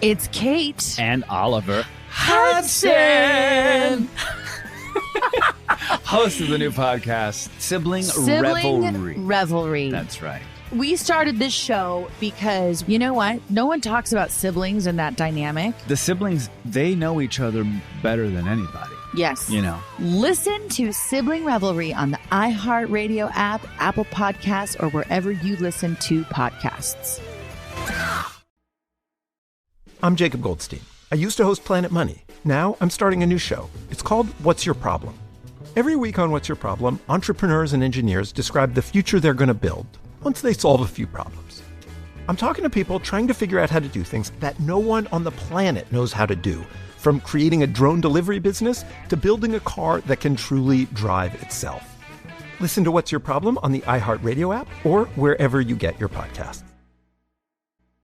It's Kate. And Oliver Hudson. Host of the new podcast, Sibling Revelry. That's right. We started this show because, you know what? No one talks about siblings and that dynamic. The siblings, they know each other better than anybody. Yes. You know. Listen to Sibling Revelry on the iHeartRadio app, Apple Podcasts, or wherever you listen to podcasts. I'm Jacob Goldstein. I used to host Planet Money. Now I'm starting a new show. It's called What's Your Problem? Every week on What's Your Problem, entrepreneurs and engineers describe the future they're going to build once they solve a few problems. I'm talking to people trying to figure out how to do things that no one on the planet knows how to do, from creating a drone delivery business to building a car that can truly drive itself. Listen to What's Your Problem on the iHeartRadio app or wherever you get your podcasts.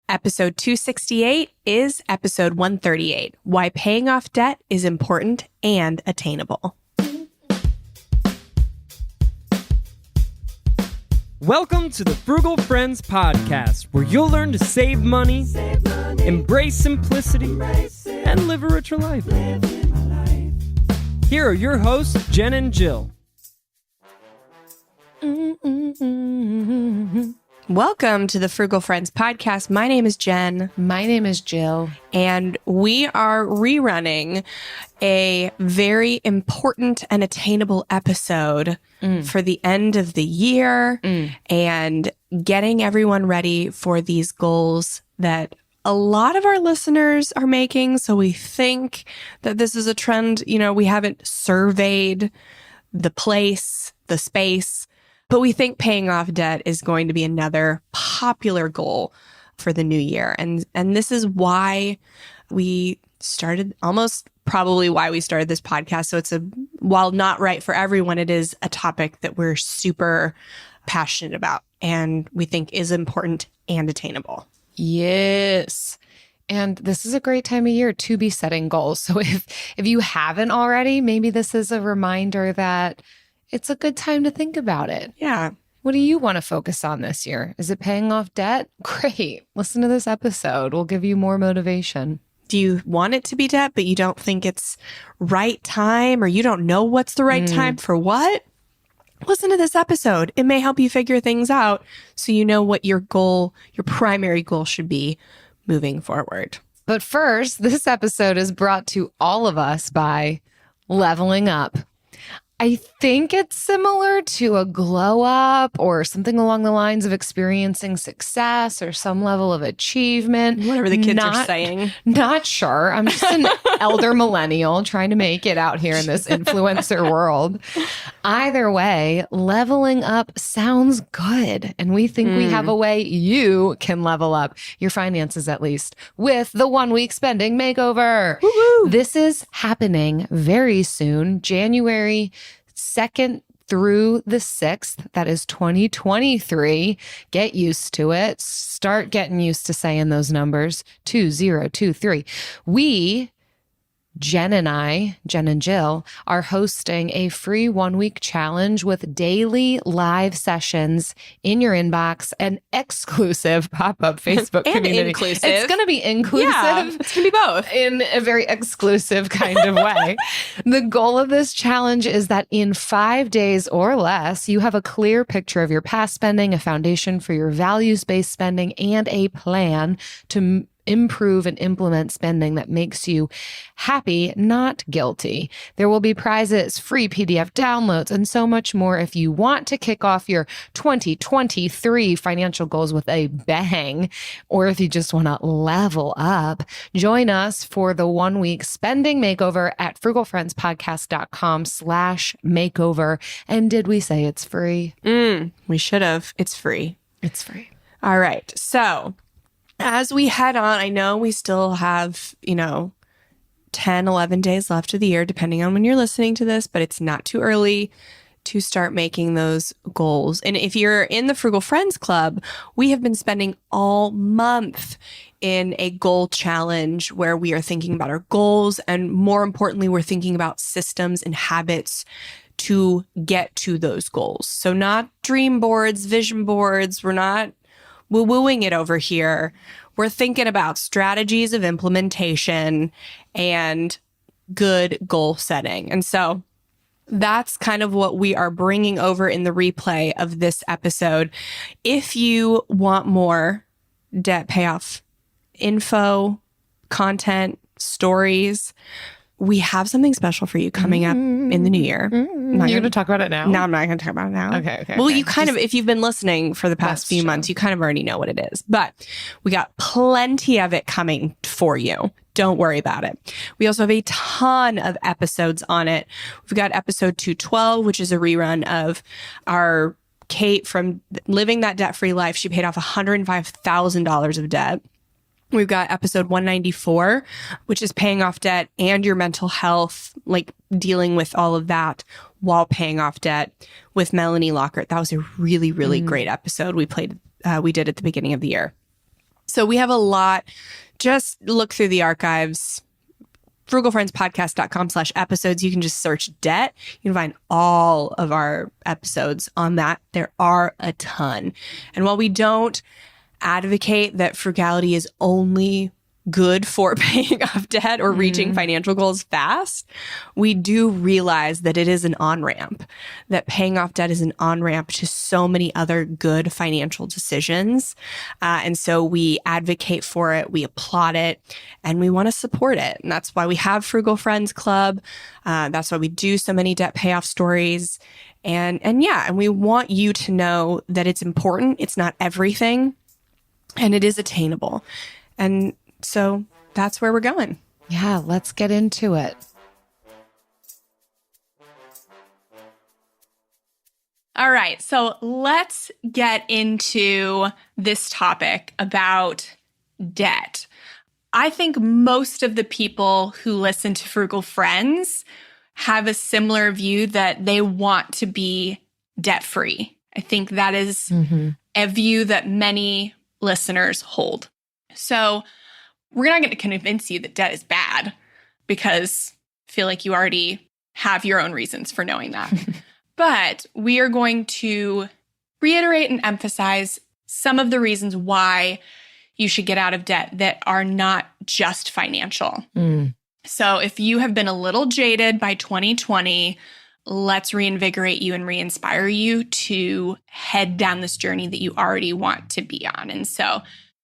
Episode 268 is episode 138, Why Paying Off Debt is Important and Attainable. Welcome to the Frugal Friends Podcast, where you'll learn to save money, embrace simplicity, and live a richer life. Here are your hosts, Jen and Jill. Welcome to the Frugal Friends Podcast. My name is Jen. My name is Jill. And we are rerunning a very important and attainable episode for the end of the year and getting everyone ready for these goals that a lot of our listeners are making. So we think that this is a trend. You know, we haven't surveyed the place, the space, but we think paying off debt is going to be another popular goal for the new year. And this is why we started, almost probably why we started this podcast. So while not right for everyone, it is a topic that we're super passionate about and we think is important and attainable. Yes. And this is a great time of year to be setting goals. So if you haven't already, maybe this is a reminder that it's a good time to think about it. Yeah. What do you want to focus on this year? Is it paying off debt? Great. Listen to this episode. We'll give you more motivation. Do you want it to be debt, but you don't think it's right time, or you don't know what's the right time for what? Listen to this episode. It may help you figure things out so you know what your goal, your primary goal should be moving forward. But first, this episode is brought to all of us by Leveling Up. I think it's similar to a glow up or something along the lines of experiencing success or some level of achievement. Whatever the kids are saying. Not sure. I'm just an elder millennial trying to make it out here in this influencer world. Either way, leveling up sounds good. And we think we have a way you can level up your finances, at least, with the 1 week spending makeover. Woo-hoo. This is happening very soon, January 2nd through the 6th. That is 2023. Get used to it. Start getting used to saying those numbers. 2023. We, Jen and Jill, are hosting a free 1 week challenge with daily live sessions in your inbox and exclusive pop-up Facebook and community. Inclusive. It's going to be inclusive. Yeah, it's going to be both. In a very exclusive kind of way. The goal of this challenge is that in 5 days or less, you have a clear picture of your past spending, a foundation for your values-based spending, and a plan to improve and implement spending that makes you happy, not guilty. There will be prizes, free PDF downloads, and so much more if you want to kick off your 2023 financial goals with a bang, or if you just want to level up. Join us for the 1 week spending makeover at frugalfriendspodcast.com/makeover. And did we say it's free? We should have. It's free. It's free. All right. So as we head on, I know we still have, 10, 11 days left of the year, depending on when you're listening to this, but it's not too early to start making those goals. And if you're in the Frugal Friends Club, we have been spending all month in a goal challenge where we are thinking about our goals. And more importantly, we're thinking about systems and habits to get to those goals. So not dream boards, vision boards. We're not woo-wooing it over here. we're thinking about strategies of implementation and good goal setting. And so that's kind of what we are bringing over in the replay of this episode. If you want more debt payoff info, content, stories, we have something special for you coming up in the new year. You're going to talk about it now? No, I'm not going to talk about it now. Okay. Well, you kind of, if you've been listening for the past few months, you kind of already know what it is. But we got plenty of it coming for you. Don't worry about it. We also have a ton of episodes on it. We've got episode 212, which is a rerun of our Kate from living that debt-free life. She paid off $105,000 of debt. We've got episode 194, which is paying off debt and your mental health, like dealing with all of that while paying off debt with Melanie Lockhart. That was a really, really great episode we did at the beginning of the year. So we have a lot. Just look through the archives, frugalfriendspodcast.com/episodes. You can just search debt. You can find all of our episodes on that. There are a ton. And while we don't advocate that frugality is only good for paying off debt or reaching financial goals fast, we do realize that it is an on-ramp, that paying off debt is an on-ramp to so many other good financial decisions. And so we advocate for it, we applaud it, and we want to support it. And that's why we have Frugal Friends Club. That's why we do so many debt payoff stories. And we want you to know that it's important. It's not everything. And it is attainable. And so that's where we're going. Yeah, let's get into it. All right, so let's get into this topic about debt. I think most of the people who listen to Frugal Friends have a similar view that they want to be debt-free. I think that is a view that many listeners hold. So we're not going to convince you that debt is bad, because I feel like you already have your own reasons for knowing that. But we are going to reiterate and emphasize some of the reasons why you should get out of debt that are not just financial. So if you have been a little jaded by 2020, let's reinvigorate you and re-inspire you to head down this journey that you already want to be on. And so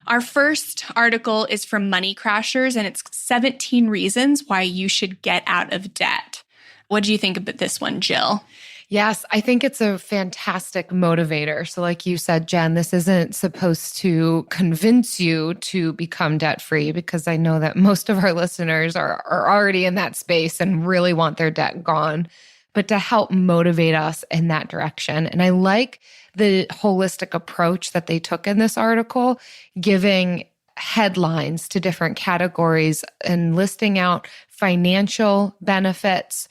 our first article is from Money Crashers, and it's 17 reasons why you should get out of debt. What do you think about this one, Jill? Yes, I think it's a fantastic motivator. So like you said, Jen, this isn't supposed to convince you to become debt-free, because I know that most of our listeners are already in that space and really want their debt gone, but to help motivate us in that direction. And I like the holistic approach that they took in this article, giving headlines to different categories and listing out financial benefits,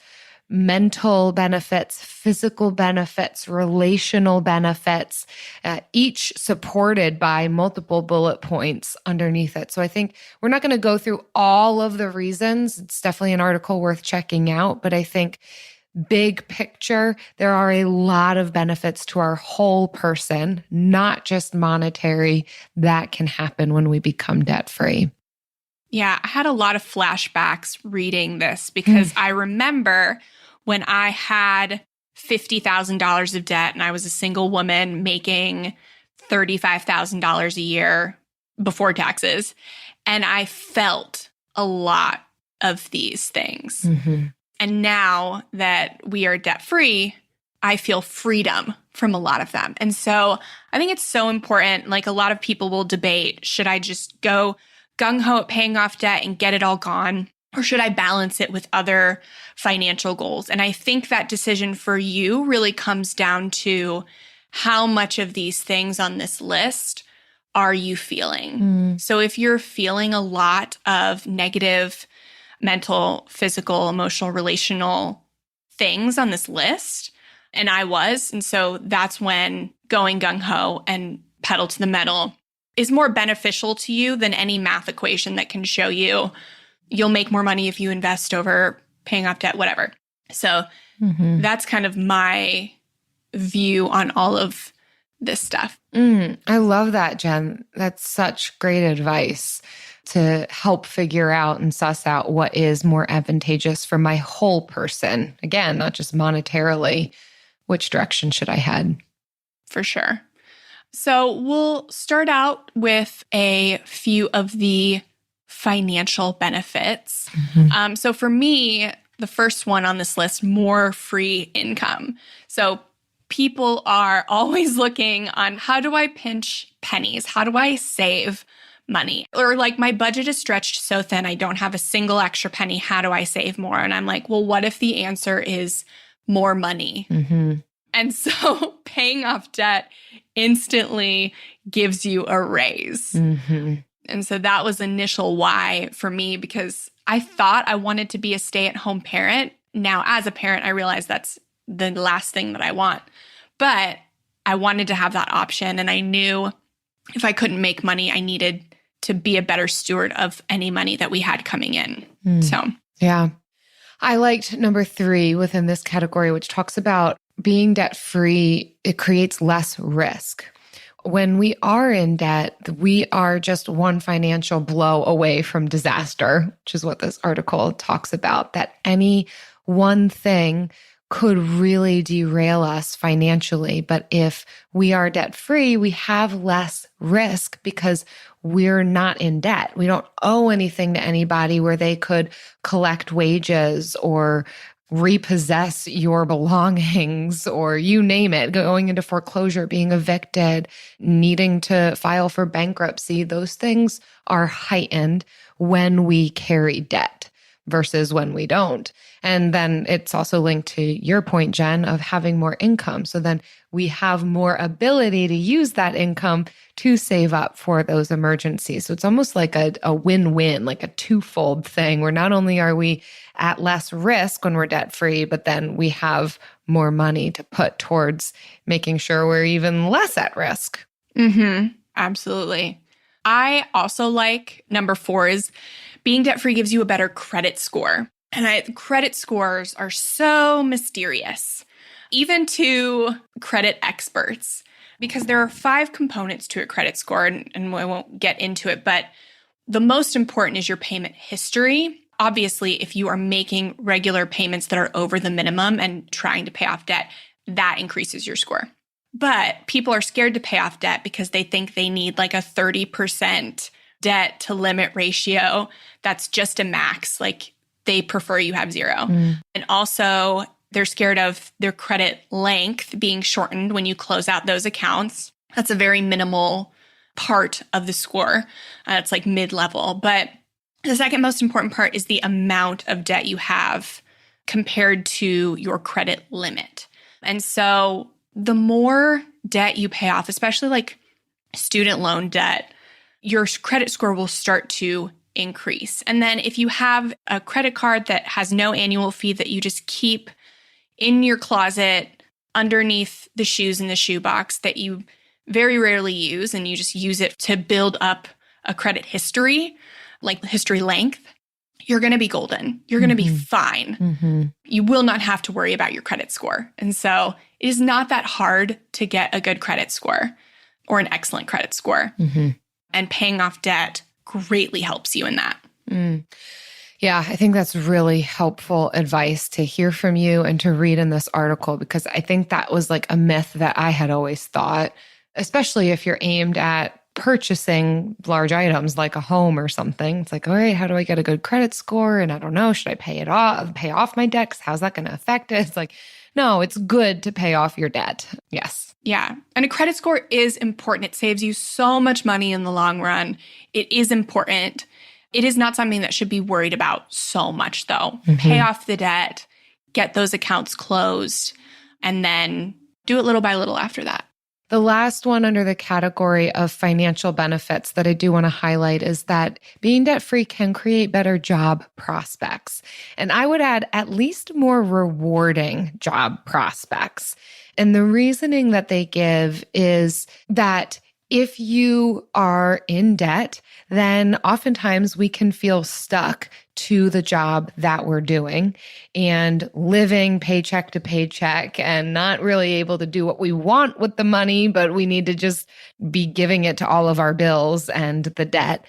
mental benefits, physical benefits, relational benefits, each supported by multiple bullet points underneath it. So I think we're not going to go through all of the reasons. It's definitely an article worth checking out, but I think big picture, there are a lot of benefits to our whole person, not just monetary, that can happen when we become debt-free. Yeah, I had a lot of flashbacks reading this, because I remember when I had $50,000 of debt and I was a single woman making $35,000 a year before taxes, and I felt a lot of these things. And now that we are debt-free, I feel freedom from a lot of them. And so I think it's so important. Like, a lot of people will debate, should I just go gung-ho at paying off debt and get it all gone? Or should I balance it with other financial goals? And I think that decision for you really comes down to how much of these things on this list are you feeling? So if you're feeling a lot of negative mental, physical, emotional, relational things on this list, and I was, and so that's when going gung-ho and pedal to the metal is more beneficial to you than any math equation that can show you you'll make more money if you invest over paying off debt, whatever. So that's kind of my view on all of this stuff. I love that, Jen. That's such great advice to help figure out and suss out what is more advantageous for my whole person. Again, not just monetarily. Which direction should I head? For sure. So we'll start out with a few of the financial benefits. So for me, the first one on this list, more free income. So people are always looking on, how do I pinch pennies? How do I save money? Or like, my budget is stretched so thin, I don't have a single extra penny. How do I save more? And I'm like, well, what if the answer is more money? And so paying off debt instantly gives you a raise. And so that was initial why for me, because I thought I wanted to be a stay-at-home parent. Now, as a parent, I realize that's the last thing that I want. But I wanted to have that option. And I knew if I couldn't make money, I needed to be a better steward of any money that we had coming in. Yeah. I liked number 3 within this category, which talks about being debt-free. It creates less risk. When we are in debt, we are just one financial blow away from disaster, which is what this article talks about, that any one thing could really derail us financially. But if we are debt-free, we have less risk because we're not in debt. We don't owe anything to anybody where they could collect wages or repossess your belongings, or you name it, going into foreclosure, being evicted, needing to file for bankruptcy. Those things are heightened when we carry debt versus when we don't. And then it's also linked to your point, Jen, of having more income. So then we have more ability to use that income to save up for those emergencies. So it's almost like a win-win, like a twofold thing, where not only are we at less risk when we're debt-free, but then we have more money to put towards making sure we're even less at risk. Absolutely. I also like number 4 is being debt-free gives you a better credit score. And credit scores are so mysterious, even to credit experts, because there are 5 components to a credit score, and I won't get into it, but the most important is your payment history. Obviously, if you are making regular payments that are over the minimum and trying to pay off debt, that increases your score. But people are scared to pay off debt because they think they need like a 30% debt to limit ratio. That's just a max. Like, they prefer you have 0. And also, they're scared of their credit length being shortened when you close out those accounts. That's a very minimal part of the score. It's like mid-level. But the second most important part is the amount of debt you have compared to your credit limit. And so the more debt you pay off, especially like student loan debt, your credit score will start to increase. And then if you have a credit card that has no annual fee that you just keep in your closet underneath the shoes in the shoebox that you very rarely use, and you just use it to build up a credit history, like history length, you're going to be golden. You're going to be fine. You will not have to worry about your credit score. And so it is not that hard to get a good credit score or an excellent credit score. And paying off debt greatly helps you in that. Yeah, I think that's really helpful advice to hear from you and to read in this article, because I think that was like a myth that I had always thought, especially if you're aimed at purchasing large items like a home or something. It's like, all right, how do I get a good credit score? And I don't know, should I pay off my debt? 'Cause how's that going to affect it? It's like, no, it's good to pay off your debt. Yes. Yeah. And a credit score is important. It saves you so much money in the long run. It is important. It is not something that should be worried about so much, though. Pay off the debt, get those accounts closed, and then do it little by little after that. The last one under the category of financial benefits that I do want to highlight is that being debt-free can create better job prospects. And I would add at least more rewarding job prospects. And the reasoning that they give is that If you are in debt, then oftentimes we can feel stuck to the job that we're doing and living paycheck to paycheck and not really able to do what we want with the money, but we need to just be giving it to all of our bills and the debt.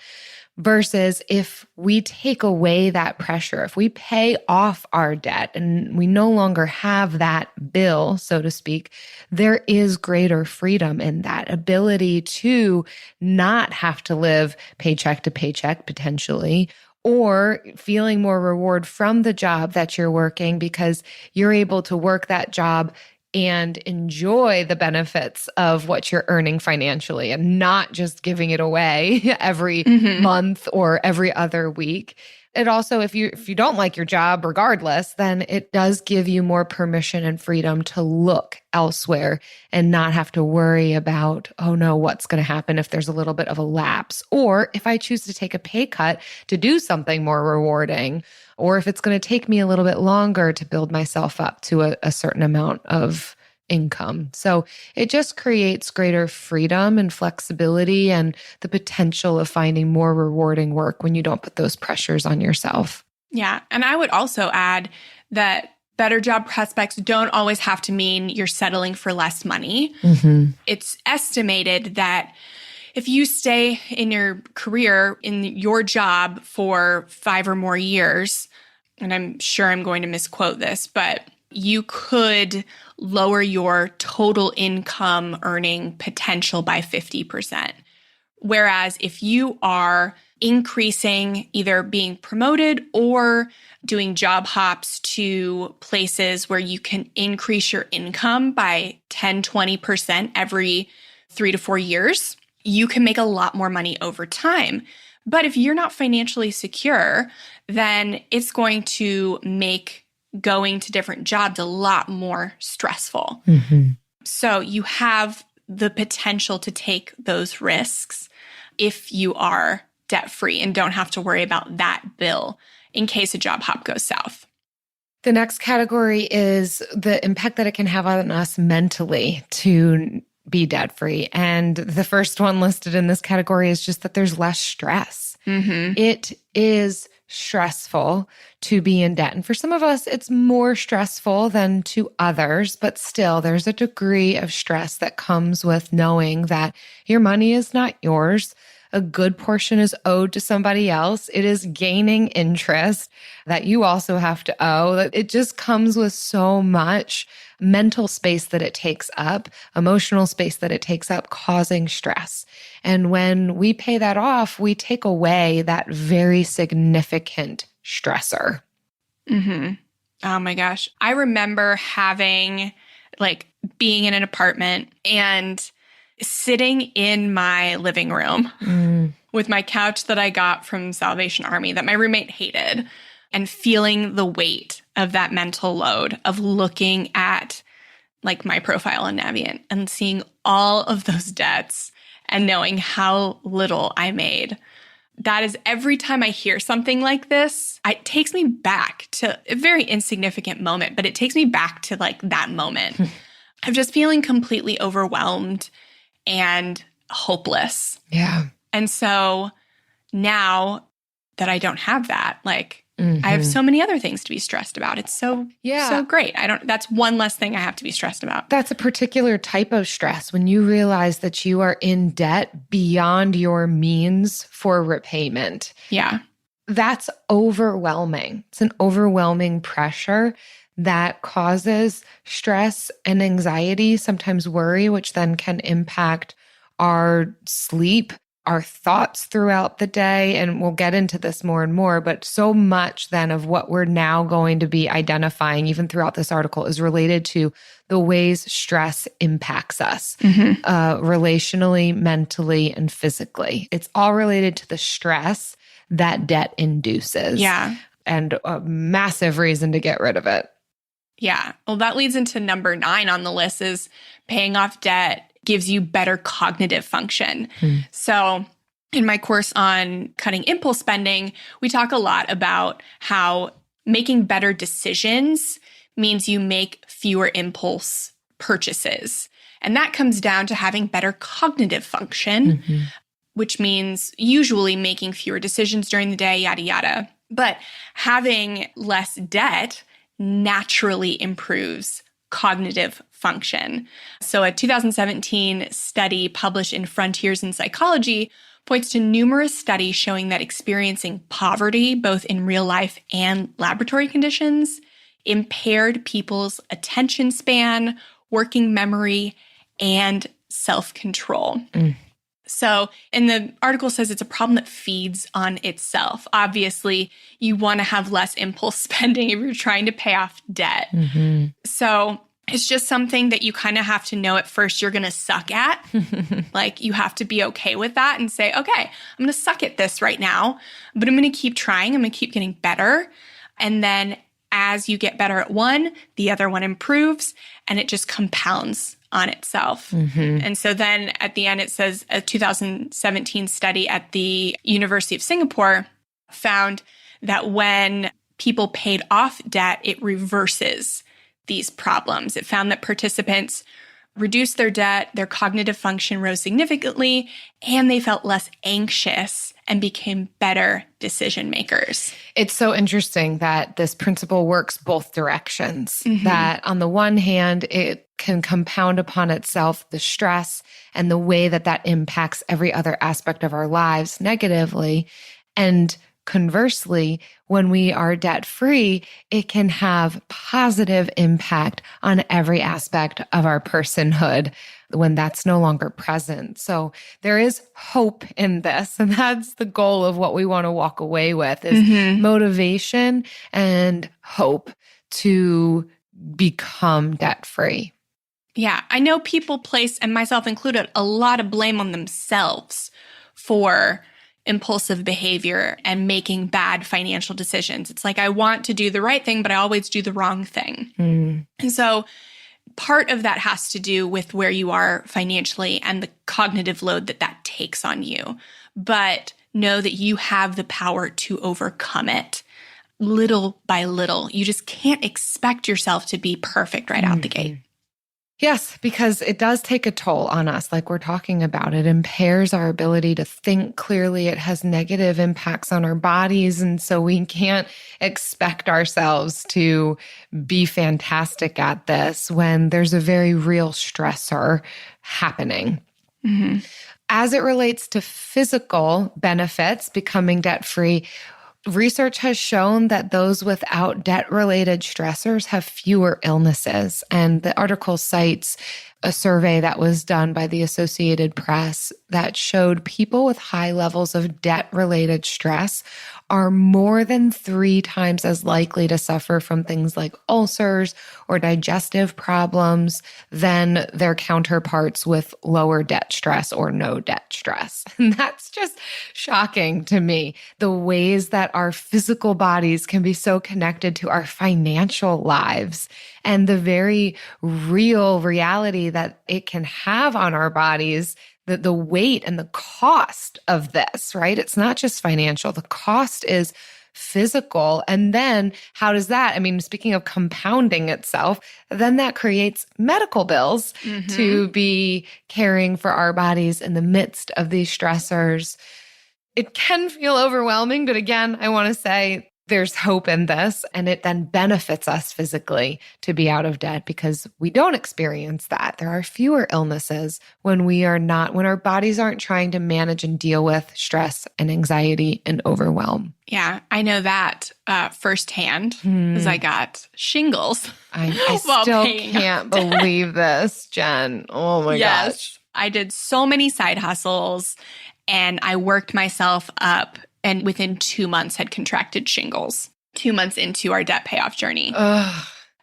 Versus if we take away that pressure, if we pay off our debt and we no longer have that bill, so to speak, there is greater freedom in that ability to not have to live paycheck to paycheck potentially, or feeling more reward from the job that you're working because you're able to work that job and enjoy the benefits of what you're earning financially and not just giving it away every month or every other week. It also, if you don't like your job regardless, then it does give you more permission and freedom to look elsewhere and not have to worry about, oh no, what's going to happen if there's a little bit of a lapse? Or if I choose to take a pay cut to do something more rewarding, or if it's going to take me a little bit longer to build myself up to a certain amount of income. So it just creates greater freedom and flexibility and the potential of finding more rewarding work when you don't put those pressures on yourself. Yeah. And I would also add that better job prospects don't always have to mean you're settling for less money. It's estimated that if you stay in your career, in your job for 5 or more years, and I'm sure I'm going to misquote this, but you could lower your total income earning potential by 50%. Whereas if you are increasing, either being promoted or doing job hops to places where you can increase your income by 10, 20% every 3 to 4 years, you can make a lot more money over time. But if you're not financially secure, then it's going to make going to different jobs a lot more stressful. So you have the potential to take those risks if you are debt-free and don't have to worry about that bill in case a job hop goes south. The next category is the impact that it can have on us mentally to be debt-free. And the first one listed in this category is just that there's less stress. It is stressful to be in debt. And for some of us, it's more stressful than to others, but still there's a degree of stress that comes with knowing that your money is not yours. A good portion is owed to somebody else. It is gaining interest that you also have to owe. It just comes with so much mental space that it takes up, emotional space that it takes up, causing stress. And when we pay that off, we take away that very significant stressor. Oh my gosh. I remember being in an apartment and sitting in my living room with my couch that I got from Salvation Army that my roommate hated, and feeling the weight of that mental load of looking at my profile on Navient and seeing all of those debts and knowing how little I made. That is, every time I hear something like this, it takes me back to a very insignificant moment, but it takes me back to that moment of just feeling completely overwhelmed and hopeless. Yeah. And so now that I don't have that, I have so many other things to be stressed about. It's so great. That's one less thing I have to be stressed about. That's a particular type of stress when you realize that you are in debt beyond your means for repayment. Yeah. That's overwhelming. It's an overwhelming pressure that causes stress and anxiety, sometimes worry, which then can impact our sleep, our thoughts throughout the day. And we'll get into this more and more, but so much then of what we're now going to be identifying, even throughout this article, is related to the ways stress impacts us, relationally, mentally, and physically. It's all related to the stress that debt induces. Yeah. And a massive reason to get rid of it. Yeah. Well, that leads into number 9 on the list is paying off debt gives you better cognitive function. So in my course on cutting impulse spending, we talk a lot about how making better decisions means you make fewer impulse purchases. And that comes down to having better cognitive function, which means usually making fewer decisions during the day, yada, yada. But having less debt naturally improves cognitive function. So a 2017 study published in Frontiers in Psychology points to numerous studies showing that experiencing poverty, both in real life and laboratory conditions, impaired people's attention span, working memory, and self-control. So, and the article says it's a problem that feeds on itself. Obviously, you want to have less impulse spending if you're trying to pay off debt. So it's just something that you kind of have to know at first you're going to suck at. Like, you have to be okay with that and say, okay, I'm going to suck at this right now, but I'm going to keep trying. I'm going to keep getting better. And then as you get better at one, the other one improves, and it just compounds on itself. And so then at the end, it says a 2017 study at the University of Singapore found that when people paid off debt, it reverses these problems. It found that participants reduced their debt, their cognitive function rose significantly, and they felt less anxious and became better decision makers. It's so interesting that this principle works both directions, that on the one hand, it can compound upon itself the stress and the way that that impacts every other aspect of our lives negatively. And conversely, when we are debt-free, it can have positive impact on every aspect of our personhood when that's no longer present. So there is hope in this, and that's the goal of what we want to walk away with is motivation and hope to become debt-free. Yeah, I know people place, and myself included, a lot of blame on themselves for impulsive behavior and making bad financial decisions. It's like, I want to do the right thing, but I always do the wrong thing. And so part of that has to do with where you are financially and the cognitive load that that takes on you. But know that you have the power to overcome it little by little. You just can't expect yourself to be perfect right out the gate. Yes, because it does take a toll on us, like we're talking about. It impairs our ability to think clearly. It has negative impacts on our bodies. And so we can't expect ourselves to be fantastic at this when there's a very real stressor happening. As it relates to physical benefits, becoming debt-free, research has shown that those without debt-related stressors have fewer illnesses. And the article cites a survey that was done by the Associated Press that showed people with high levels of debt-related stress are more than 3 times as likely to suffer from things like ulcers or digestive problems than their counterparts with lower debt stress or no debt stress. And that's just shocking to me, the ways that our physical bodies can be so connected to our financial lives and the very real reality that it can have on our bodies, the weight and the cost of this, right? It's not just financial. The cost is physical. And then how does that, I mean, speaking of compounding itself, then that creates medical bills to be caring for our bodies in the midst of these stressors. It can feel overwhelming, but again, I want to say there's hope in this, and it then benefits us physically to be out of debt because we don't experience that. There are fewer illnesses when our bodies aren't trying to manage and deal with stress and anxiety and overwhelm. Yeah, I know that firsthand because I got shingles. I still can't believe this, Jen. Oh my gosh. I did so many side hustles and I worked myself up, and within 2 months had contracted shingles, 2 months into our debt payoff journey.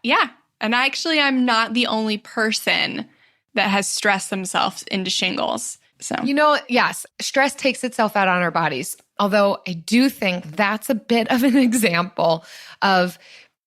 Yeah. And I'm not the only person that has stressed themselves into shingles. So, yes, stress takes itself out on our bodies. Although I do think that's a bit of an example of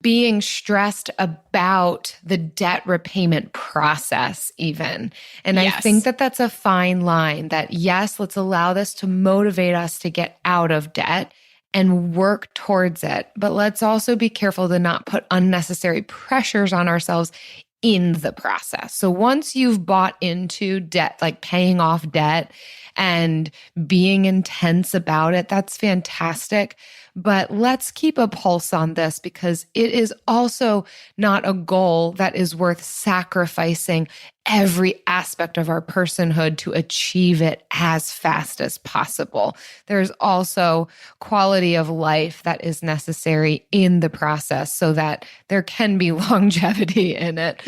being stressed about the debt repayment process even. And I think that that's a fine line that, yes, let's allow this to motivate us to get out of debt and work towards it. But let's also be careful to not put unnecessary pressures on ourselves in the process. So once you've bought into debt, like paying off debt and being intense about it, that's fantastic. But let's keep a pulse on this because it is also not a goal that is worth sacrificing every aspect of our personhood to achieve it as fast as possible. There's also quality of life that is necessary in the process so that there can be longevity in it.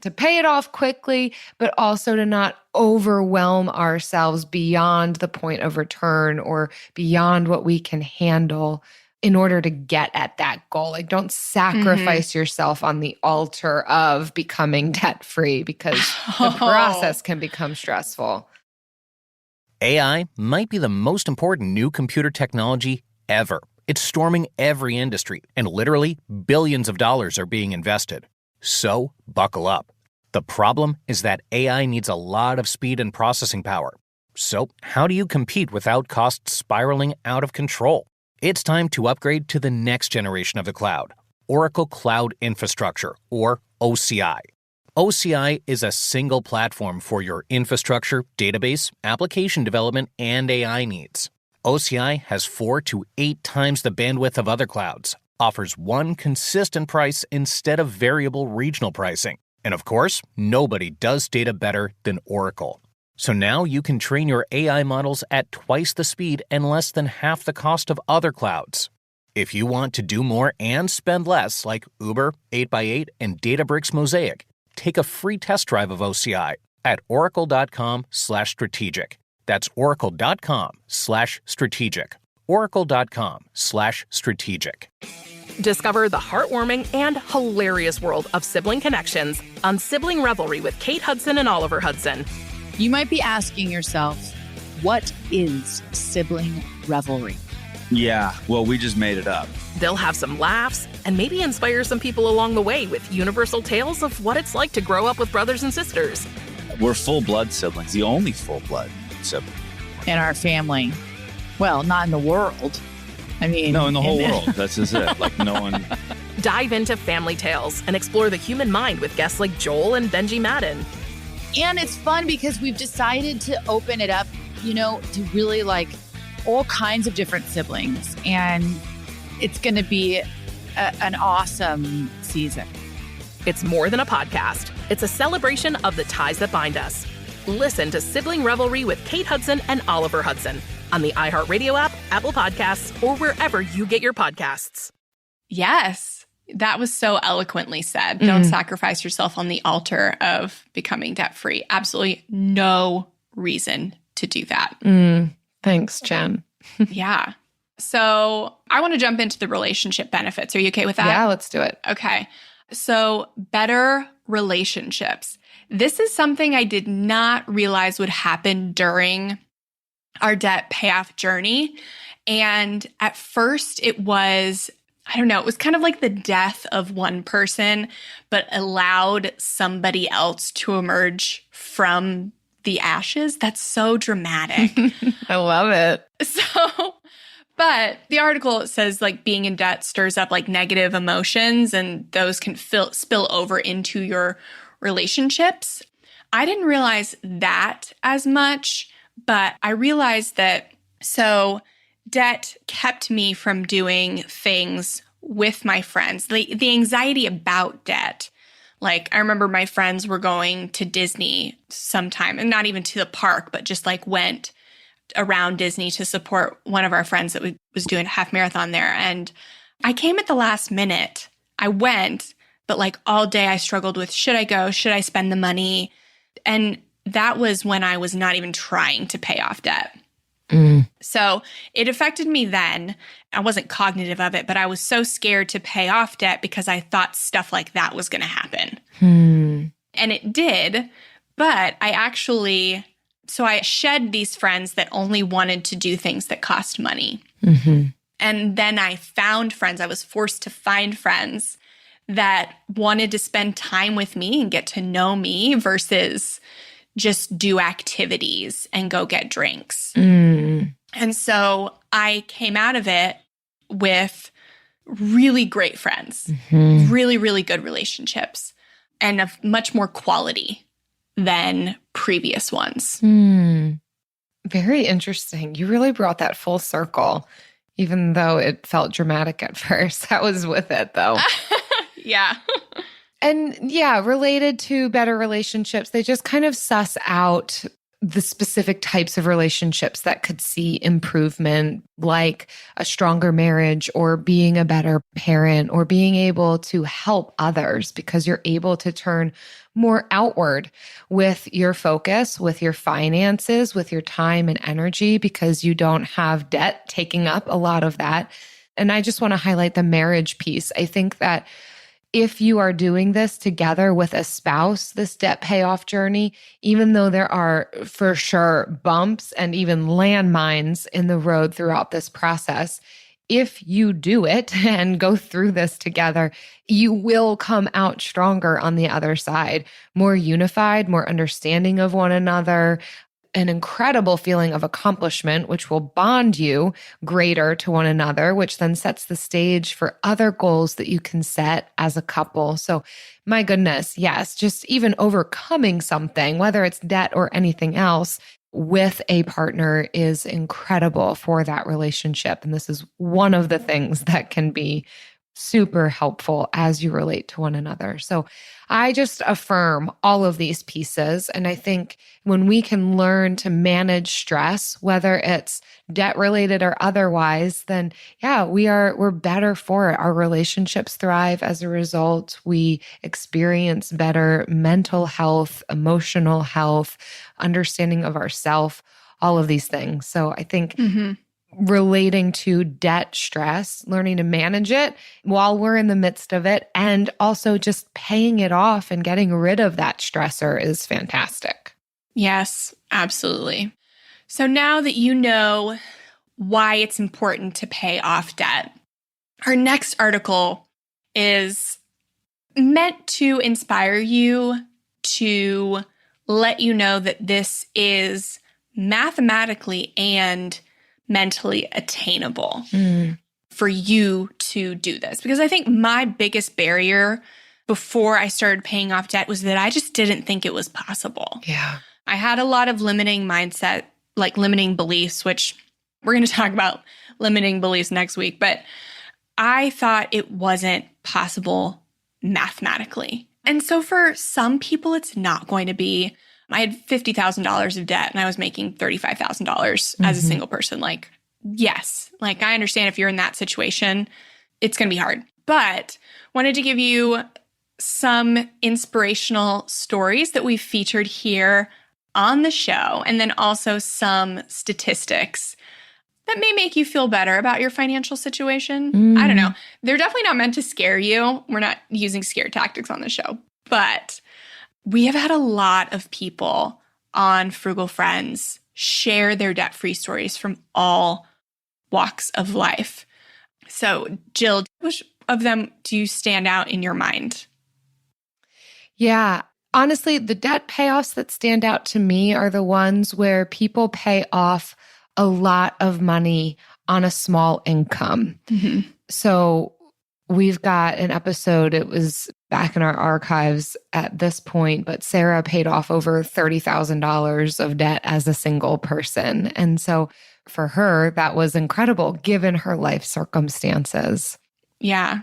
To pay it off quickly, but also to not overwhelm ourselves beyond the point of return or beyond what we can handle in order to get at that goal. Like, don't sacrifice yourself on the altar of becoming debt-free because the process can become stressful. AI might be the most important new computer technology ever. It's storming every industry, and literally billions of dollars are being invested. So, buckle up. The problem is that AI needs a lot of speed and processing power. So, how do you compete without costs spiraling out of control? It's time to upgrade to the next generation of the cloud, Oracle Cloud Infrastructure, or OCI. OCI is a single platform for your infrastructure, database, application development, and AI needs. OCI has 4 to 8 times the bandwidth of other clouds, offers one consistent price instead of variable regional pricing. And of course, nobody does data better than Oracle. So now you can train your AI models at twice the speed and less than half the cost of other clouds. If you want to do more and spend less, like Uber, 8x8, and Databricks Mosaic, take a free test drive of OCI at oracle.com/strategic. That's oracle.com/strategic. oracle.com/strategic. Discover the heartwarming and hilarious world of sibling connections on Sibling Revelry with Kate Hudson and Oliver Hudson. You might be asking yourself, what is sibling revelry? Yeah, well, we just made it up. They'll have some laughs and maybe inspire some people along the way with universal tales of what it's like to grow up with brothers and sisters. We're full-blood siblings, the only full-blood sibling. In our family. Well, not in the world. I mean... No, in the whole world. That's just it. Like, no one... Dive into family tales and explore the human mind with guests like Joel and Benji Madden. And it's fun because we've decided to open it up, to really like all kinds of different siblings. And it's going to be an awesome season. It's more than a podcast. It's a celebration of the ties that bind us. Listen to Sibling Revelry with Kate Hudson and Oliver Hudson on the iHeartRadio app, Apple Podcasts, or wherever you get your podcasts. Yes. That was so eloquently said. Don't sacrifice yourself on the altar of becoming debt-free. Absolutely no reason to do that. Thanks, Jen. Yeah. So I want to jump into the relationship benefits. Are you okay with that? Yeah, let's do it. Okay. So better relationships. This is something I did not realize would happen during our debt payoff journey. And at first it was... it was kind of like the death of one person, but allowed somebody else to emerge from the ashes. That's so dramatic. I love it. But the article says like being in debt stirs up like negative emotions and those can spill over into your relationships. I didn't realize that as much, but I realized that debt kept me from doing things with my friends. The anxiety about debt. Like, I remember my friends were going to Disney sometime, and not even to the park, but just like went around Disney to support one of our friends that was doing a half marathon there. And I came at the last minute. I went, but like all day I struggled with, should I go? Should I spend the money? And that was when I was not even trying to pay off debt. So it affected me then. I wasn't cognitive of it, but I was so scared to pay off debt because I thought stuff like that was going to happen. And it did, but I shed these friends that only wanted to do things that cost money. And then I found friends. I was forced to find friends that wanted to spend time with me and get to know me versus just do activities and go get drinks. And so I came out of it with really great friends, really, really good relationships. and of much more quality than previous ones. Very interesting. You really brought that full circle, even though it felt dramatic at first. I was with it, though. Yeah. And yeah, related to better relationships, they just kind of suss out the specific types of relationships that could see improvement, like a stronger marriage or being a better parent or being able to help others because you're able to turn more outward with your focus, with your finances, with your time and energy because you don't have debt taking up a lot of that. And I just want to highlight the marriage piece. I think that if you are doing this together with a spouse, this debt payoff journey, even though there are for sure bumps and even landmines in the road throughout this process, if you do it and go through this together, you will come out stronger on the other side, more unified, more understanding of one another, an incredible feeling of accomplishment, which will bond you greater to one another, which then sets the stage for other goals that you can set as a couple. So my goodness, yes, just even overcoming something, whether it's debt or anything else, with a partner is incredible for that relationship. And this is one of the things that can be super helpful as you relate to one another. So I just affirm all of these pieces. And I think when we can learn to manage stress, whether it's debt related or otherwise, then yeah, we're better for it. Our relationships thrive as a result. We experience better mental health, emotional health, understanding of ourself, all of these things. So I think relating to debt stress, learning to manage it while we're in the midst of it, and also just paying it off and getting rid of that stressor is fantastic. Yes, absolutely. So now that you know why it's important to pay off debt, our next article is meant to inspire you, to let you know that this is mathematically and mentally attainable for you to do this. Because I think my biggest barrier before I started paying off debt was that I just didn't think it was possible. Yeah. I had a lot of limiting mindset, like limiting beliefs, which we're going to talk about limiting beliefs next week. But I thought it wasn't possible mathematically. And so for some people, it's not going to be. I had $50,000 of debt and I was making $35,000 as a single person. Like, yes, like I understand if you're in that situation, it's going to be hard. But wanted to give you some inspirational stories that we've featured here on the show, and then also some statistics that may make you feel better about your financial situation. I don't know. They're definitely not meant to scare you. We're not using scare tactics on the show, but we have had a lot of people on Frugal Friends share their debt-free stories from all walks of life. So, Jill, which of them do you stand out in your mind? Yeah. Honestly, the debt payoffs that stand out to me are the ones where people pay off a lot of money on a small income. So we've got an episode, it was back in our archives at this point, but Sarah paid off over $30,000 of debt as a single person. And so for her, that was incredible given her life circumstances. Yeah.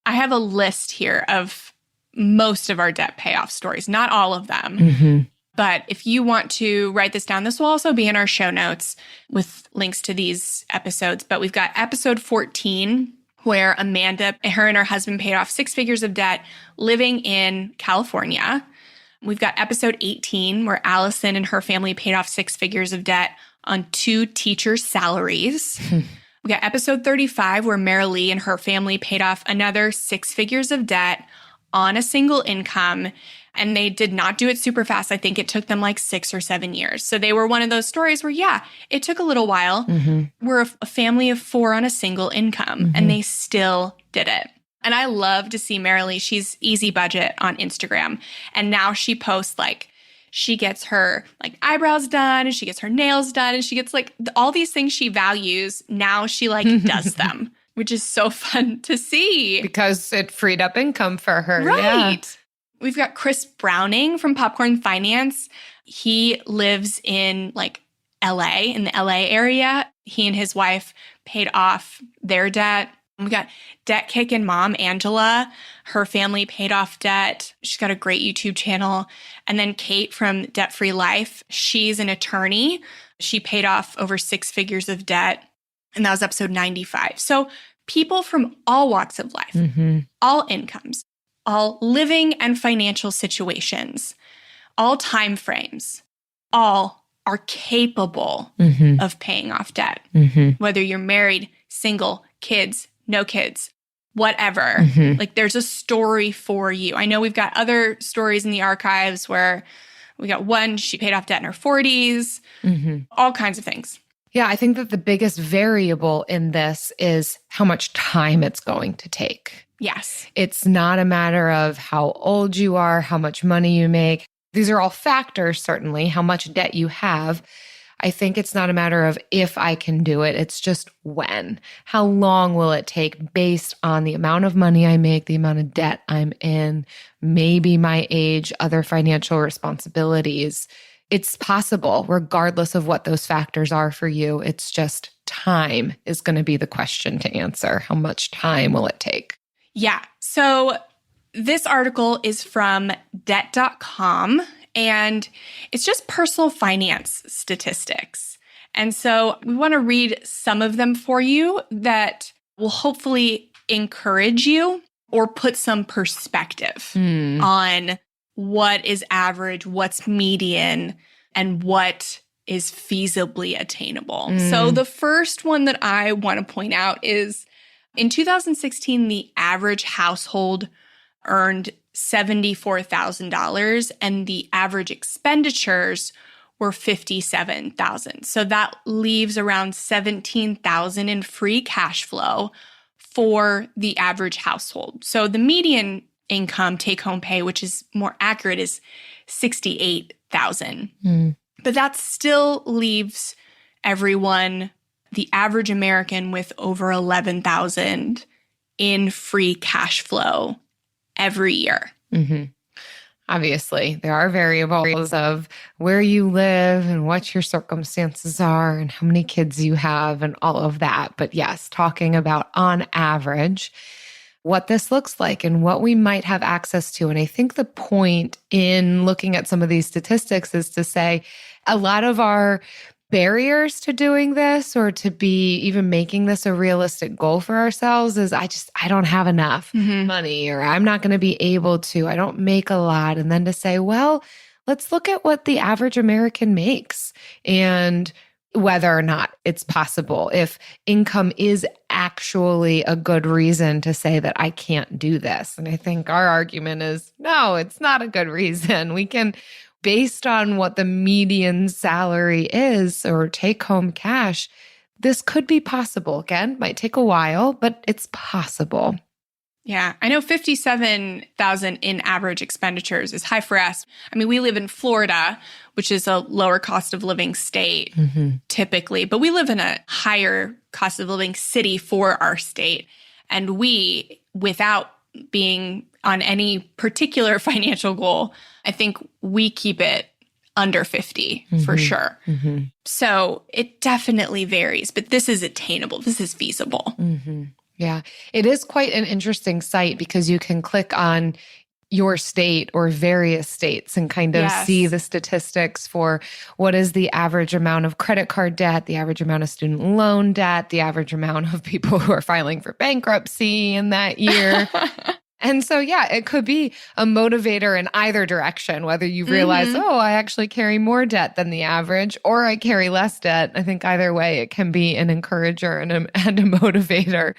I have a list here of most of our debt payoff stories, not all of them. But if you want to write this down, this will also be in our show notes with links to these episodes. But we've got episode 14, where Amanda, her and her husband paid off 6 figures of debt living in California. We've got episode 18, where Allison and her family paid off 6 figures of debt on 2 teachers' salaries. We got episode 35, where Marilee and her family paid off another 6 figures of debt on a single income. And they did not do it super fast. I think it took them like 6 or 7 years. So they were one of those stories where, yeah, it took a little while. We're a family of 4 on a single income, and they still did it. And I love to see Marilee. She's easy budget on Instagram. And now she posts like, she gets her like eyebrows done and she gets her nails done and she gets like all these things she values. Now she like does them, which is so fun to see. Because it freed up income for her. Right. Yeah. We've got Chris Browning from Popcorn Finance. He lives in like LA, in the LA area. He and his wife paid off their debt. We got Debt Kickin' Mom, Angela. Her family paid off debt. She's got a great YouTube channel. And then Kate from Debt Free Life. She's an attorney. She paid off over 6 figures of debt. And that was episode 95. So people from all walks of life, all incomes, all living and financial situations, all time frames, all are capable of paying off debt. Whether you're married, single, kids, no kids, whatever. Like there's a story for you. I know we've got other stories in the archives where we got one, she paid off debt in her 40s, all kinds of things. Yeah, I think that the biggest variable in this is how much time it's going to take. Yes. It's not a matter of how old you are, how much money you make. These are all factors, certainly, how much debt you have. I think it's not a matter of if I can do it. It's just when. How long will it take based on the amount of money I make, the amount of debt I'm in, maybe my age, other financial responsibilities. It's possible, regardless of what those factors are for you. It's just time is going to be the question to answer. How much time will it take? Yeah. So this article is from debt.com, and it's just personal finance statistics. And so we want to read some of them for you that will hopefully encourage you or put some perspective on what is average, what's median, and what is feasibly attainable. So the first one that I want to point out is in 2016, the average household earned $74,000 and the average expenditures were $57,000. So that leaves around $17,000 in free cash flow for the average household. So the median income take-home pay, which is more accurate, is $68,000. But that still leaves everyone, the average American, with over $11,000 in free cash flow every year. Obviously, there are variables of where you live and what your circumstances are and how many kids you have and all of that. But yes, talking about on average, what this looks like and what we might have access to. And I think the point in looking at some of these statistics is to say a lot of our barriers to doing this or to be even making this a realistic goal for ourselves is I don't have enough money, or I'm not going to be able to, I don't make a lot. And then to say, well, let's look at what the average American makes and whether or not it's possible, if income is actually a good reason to say that I can't do this. And I think our argument is, no, it's not a good reason. We can, based on what the median salary is or take home cash, this could be possible. Again, might take a while, but it's possible. Yeah, I know $57,000 in average expenditures is high for us. I mean, we live in Florida, which is a lower cost of living state typically, but we live in a higher cost of living city for our state. And we, without being on any particular financial goal, I think we keep it under 50 for sure. So it definitely varies, but this is attainable. This is feasible. Yeah, it is quite an interesting site because you can click on your state or various states and kind of see the statistics for what is the average amount of credit card debt, the average amount of student loan debt, the average amount of people who are filing for bankruptcy in that year. And so, yeah, it could be a motivator in either direction, whether you realize, oh, I actually carry more debt than the average, or I carry less debt. I think either way, it can be an encourager and a motivator.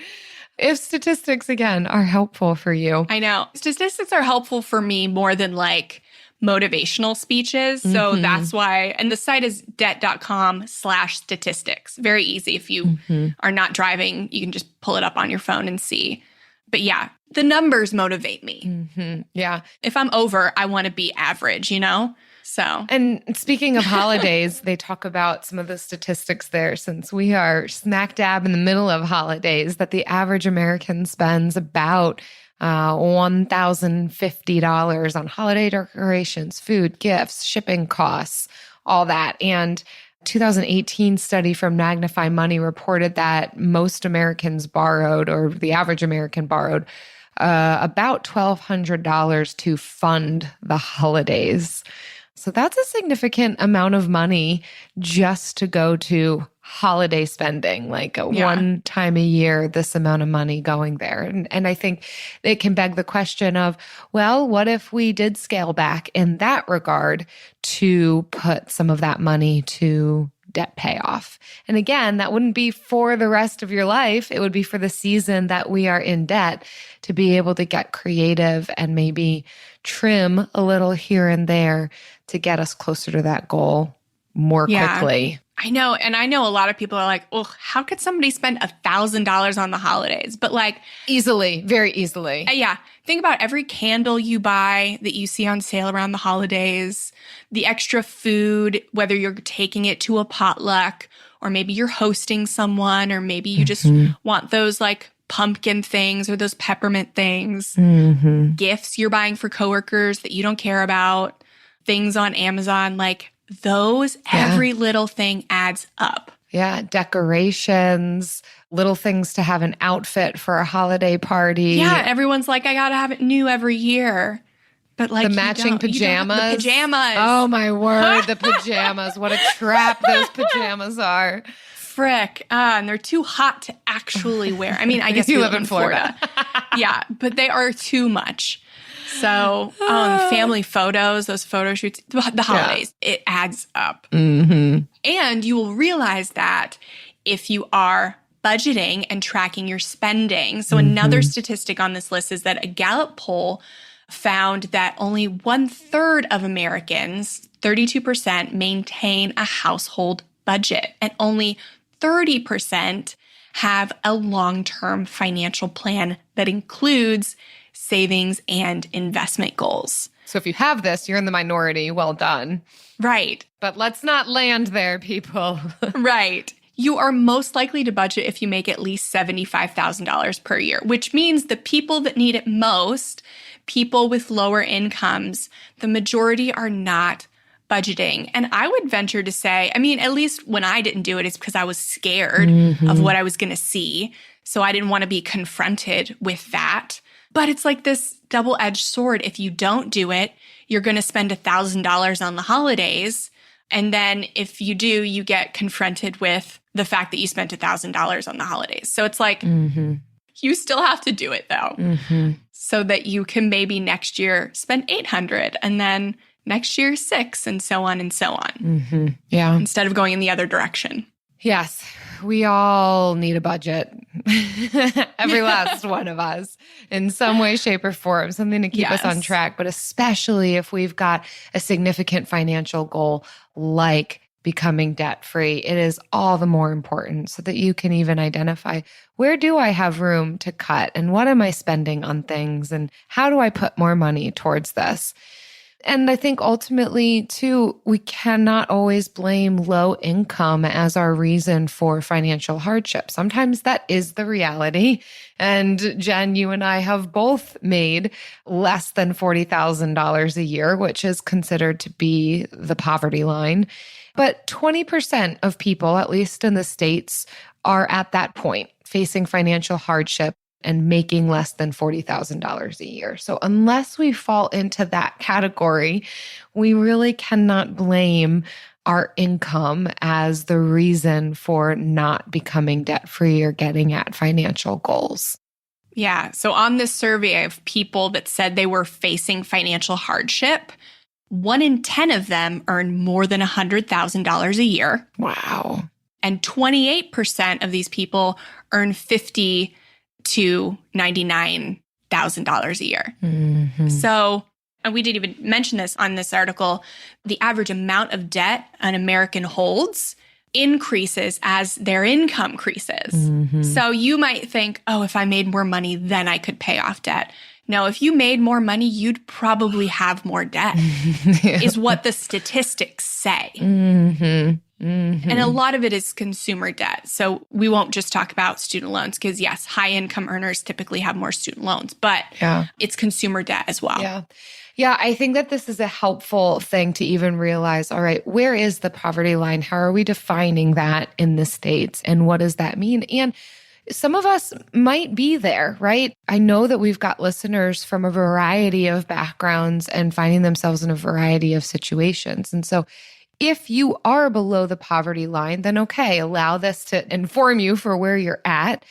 If statistics, again, are helpful for you. I know. Statistics are helpful for me more than like motivational speeches. So that's why, and the site is debt.com/statistics. Very easy. If you are not driving, you can just pull it up on your phone and see. But yeah, the numbers motivate me. Yeah. If I'm over, I want to be average, you know? So. And speaking of holidays, they talk about some of the statistics there, since we are smack dab in the middle of holidays, that the average American spends about $1,050 on holiday decorations, food, gifts, shipping costs, all that. And 2018 study from Magnify Money reported that most Americans borrowed, or the average American borrowed, about $1,200 to fund the holidays. So that's a significant amount of money just to go to holiday spending, like one time a year, this amount of money going there. And I think it can beg the question of, well, what if we did scale back in that regard to put some of that money to debt payoff? And again, that wouldn't be for the rest of your life. It would be for the season that we are in debt, to be able to get creative and maybe trim a little here and there to get us closer to that goal more quickly. I know. And I know a lot of people are like, oh, how could somebody spend $1,000 on the holidays? But like easily, very easily. Yeah. Think about every candle you buy that you see on sale around the holidays, the extra food, whether you're taking it to a potluck or maybe you're hosting someone, or maybe you just want those like pumpkin things or those peppermint things, gifts you're buying for coworkers that you don't care about, things on Amazon, like those, every little thing adds up. Yeah, decorations, little things to have an outfit for a holiday party. Yeah, everyone's like, I gotta have it new every year. But like the matching pajamas. The pajamas. Oh my word, the pajamas. What a trap those pajamas are. Frick. And they're too hot to actually wear. I mean, I guess you live in Florida. Yeah, but they are too much. So family photos, those photo shoots, the holidays, it adds up. And you will realize that if you are budgeting and tracking your spending. So another statistic on this list is that a Gallup poll found that only 1/3 of Americans, 32%, maintain a household budget, and only 30% have a long-term financial plan that includes savings and investment goals. So if you have this, you're in the minority. Well done. Right. But let's not land there, people. Right. You are most likely to budget if you make at least $75,000 per year, which means the people that need it most, people with lower incomes, the majority are not budgeting. And I would venture to say, I mean, at least when I didn't do it, it's because I was scared of what I was going to see. So I didn't want to be confronted with that. But it's like this double-edged sword. If you don't do it, you're going to spend $1,000 on the holidays. And then if you do, you get confronted with the fact that you spent $1,000 on the holidays. So it's like, you still have to do it though, so that you can maybe next year spend $800 and then next year $600 and so on and so on. Yeah. Instead of going in the other direction. Yes. We all need a budget. Every last one of us, in some way, shape, or form, something to keep us on track. But especially if we've got a significant financial goal like becoming debt-free, it is all the more important so that you can even identify, where do I have room to cut, and what am I spending on things, and how do I put more money towards this? And I think ultimately, too, we cannot always blame low income as our reason for financial hardship. Sometimes that is the reality. And Jen, you and I have both made less than $40,000 a year, which is considered to be the poverty line. But 20% of people, at least in the States, are at that point, facing financial hardship and making less than $40,000 a year. So unless we fall into that category, we really cannot blame our income as the reason for not becoming debt-free or getting at financial goals. Yeah. So on this survey of people that said they were facing financial hardship, 1 in 10 of them earn more than $100,000 a year. Wow. And 28% of these people earn $50,000 to $99,000 a year. So, and we didn't even mention this on this article, the average amount of debt an American holds increases as their income increases. So you might think, oh, if I made more money, then I could pay off debt. No, if you made more money, you'd probably have more debt, is what the statistics say. Mm-hmm. Mm-hmm. And a lot of it is consumer debt. So we won't just talk about student loans because, yes, high income earners typically have more student loans, but it's consumer debt as well. Yeah. Yeah, I think that this is a helpful thing to even realize, all right, where is the poverty line? How are we defining that in the States? And what does that mean? And some of us might be there, right? I know that we've got listeners from a variety of backgrounds and finding themselves in a variety of situations. And so if you are below the poverty line, then okay, allow this to inform you for where you're at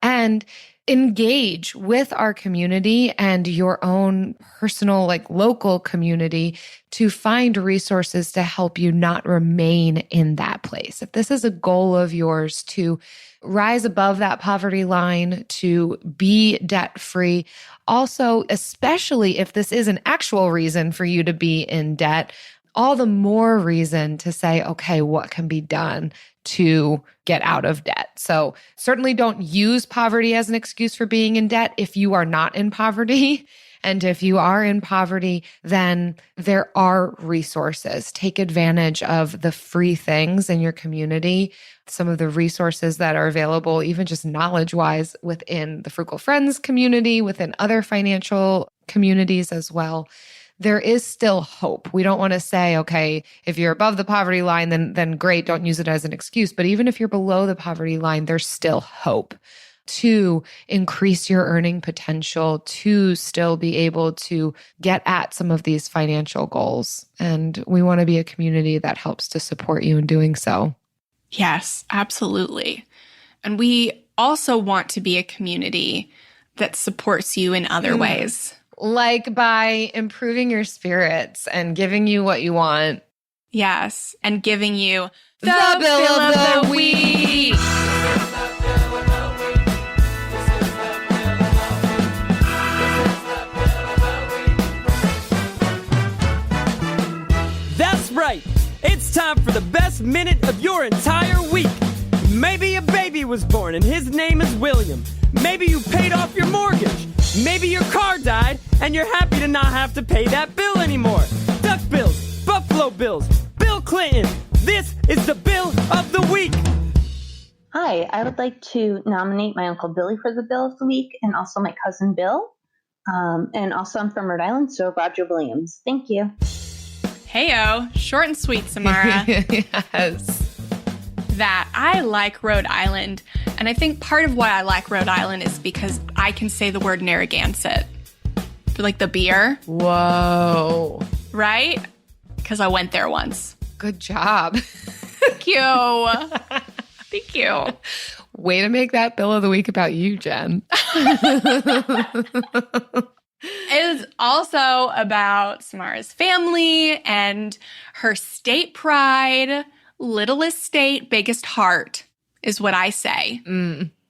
and engage with our community and your own personal, local community to find resources to help you not remain in that place. If this is a goal of yours to rise above that poverty line, to be debt-free, also, especially if this is an actual reason for you to be in debt, all the more reason to say, okay, what can be done to get out of debt? So certainly don't use poverty as an excuse for being in debt if you are not in poverty. And if you are in poverty, then there are resources. Take advantage of the free things in your community, some of the resources that are available, even just knowledge-wise within the Frugal Friends community, within other financial communities as well. There is still hope. We don't want to say, okay, if you're above the poverty line, then great, don't use it as an excuse. But even if you're below the poverty line, there's still hope to increase your earning potential, to still be able to get at some of these financial goals. And we want to be a community that helps to support you in doing so. Yes, absolutely. And we also want to be a community that supports you in other ways. Like by improving your spirits and giving you what you want. Yes, and giving you the bill of the week. That's right. It's time for the best minute of your entire week. Maybe a baby was born and his name is William. Maybe you paid off your mortgage. Maybe your car died and you're happy to not have to pay that bill anymore. Duck bills, Buffalo Bills, Bill Clinton. This is the bill of the week. Hi, I would like to nominate my Uncle Billy for the bill of the week and also my cousin Bill. And also I'm from Rhode Island, so Roger Williams. Thank you. Heyo, short and sweet, Samara. Yes. That I like Rhode Island. And I think part of why I like Rhode Island is because I can say the word Narragansett. Like the beer. Whoa. Right? Because I went there once. Good job. Thank you. Thank you. Way to make that bill of the week about you, Jen. It is also about Samara's family and her state pride. Littlest state, biggest heart is what I say.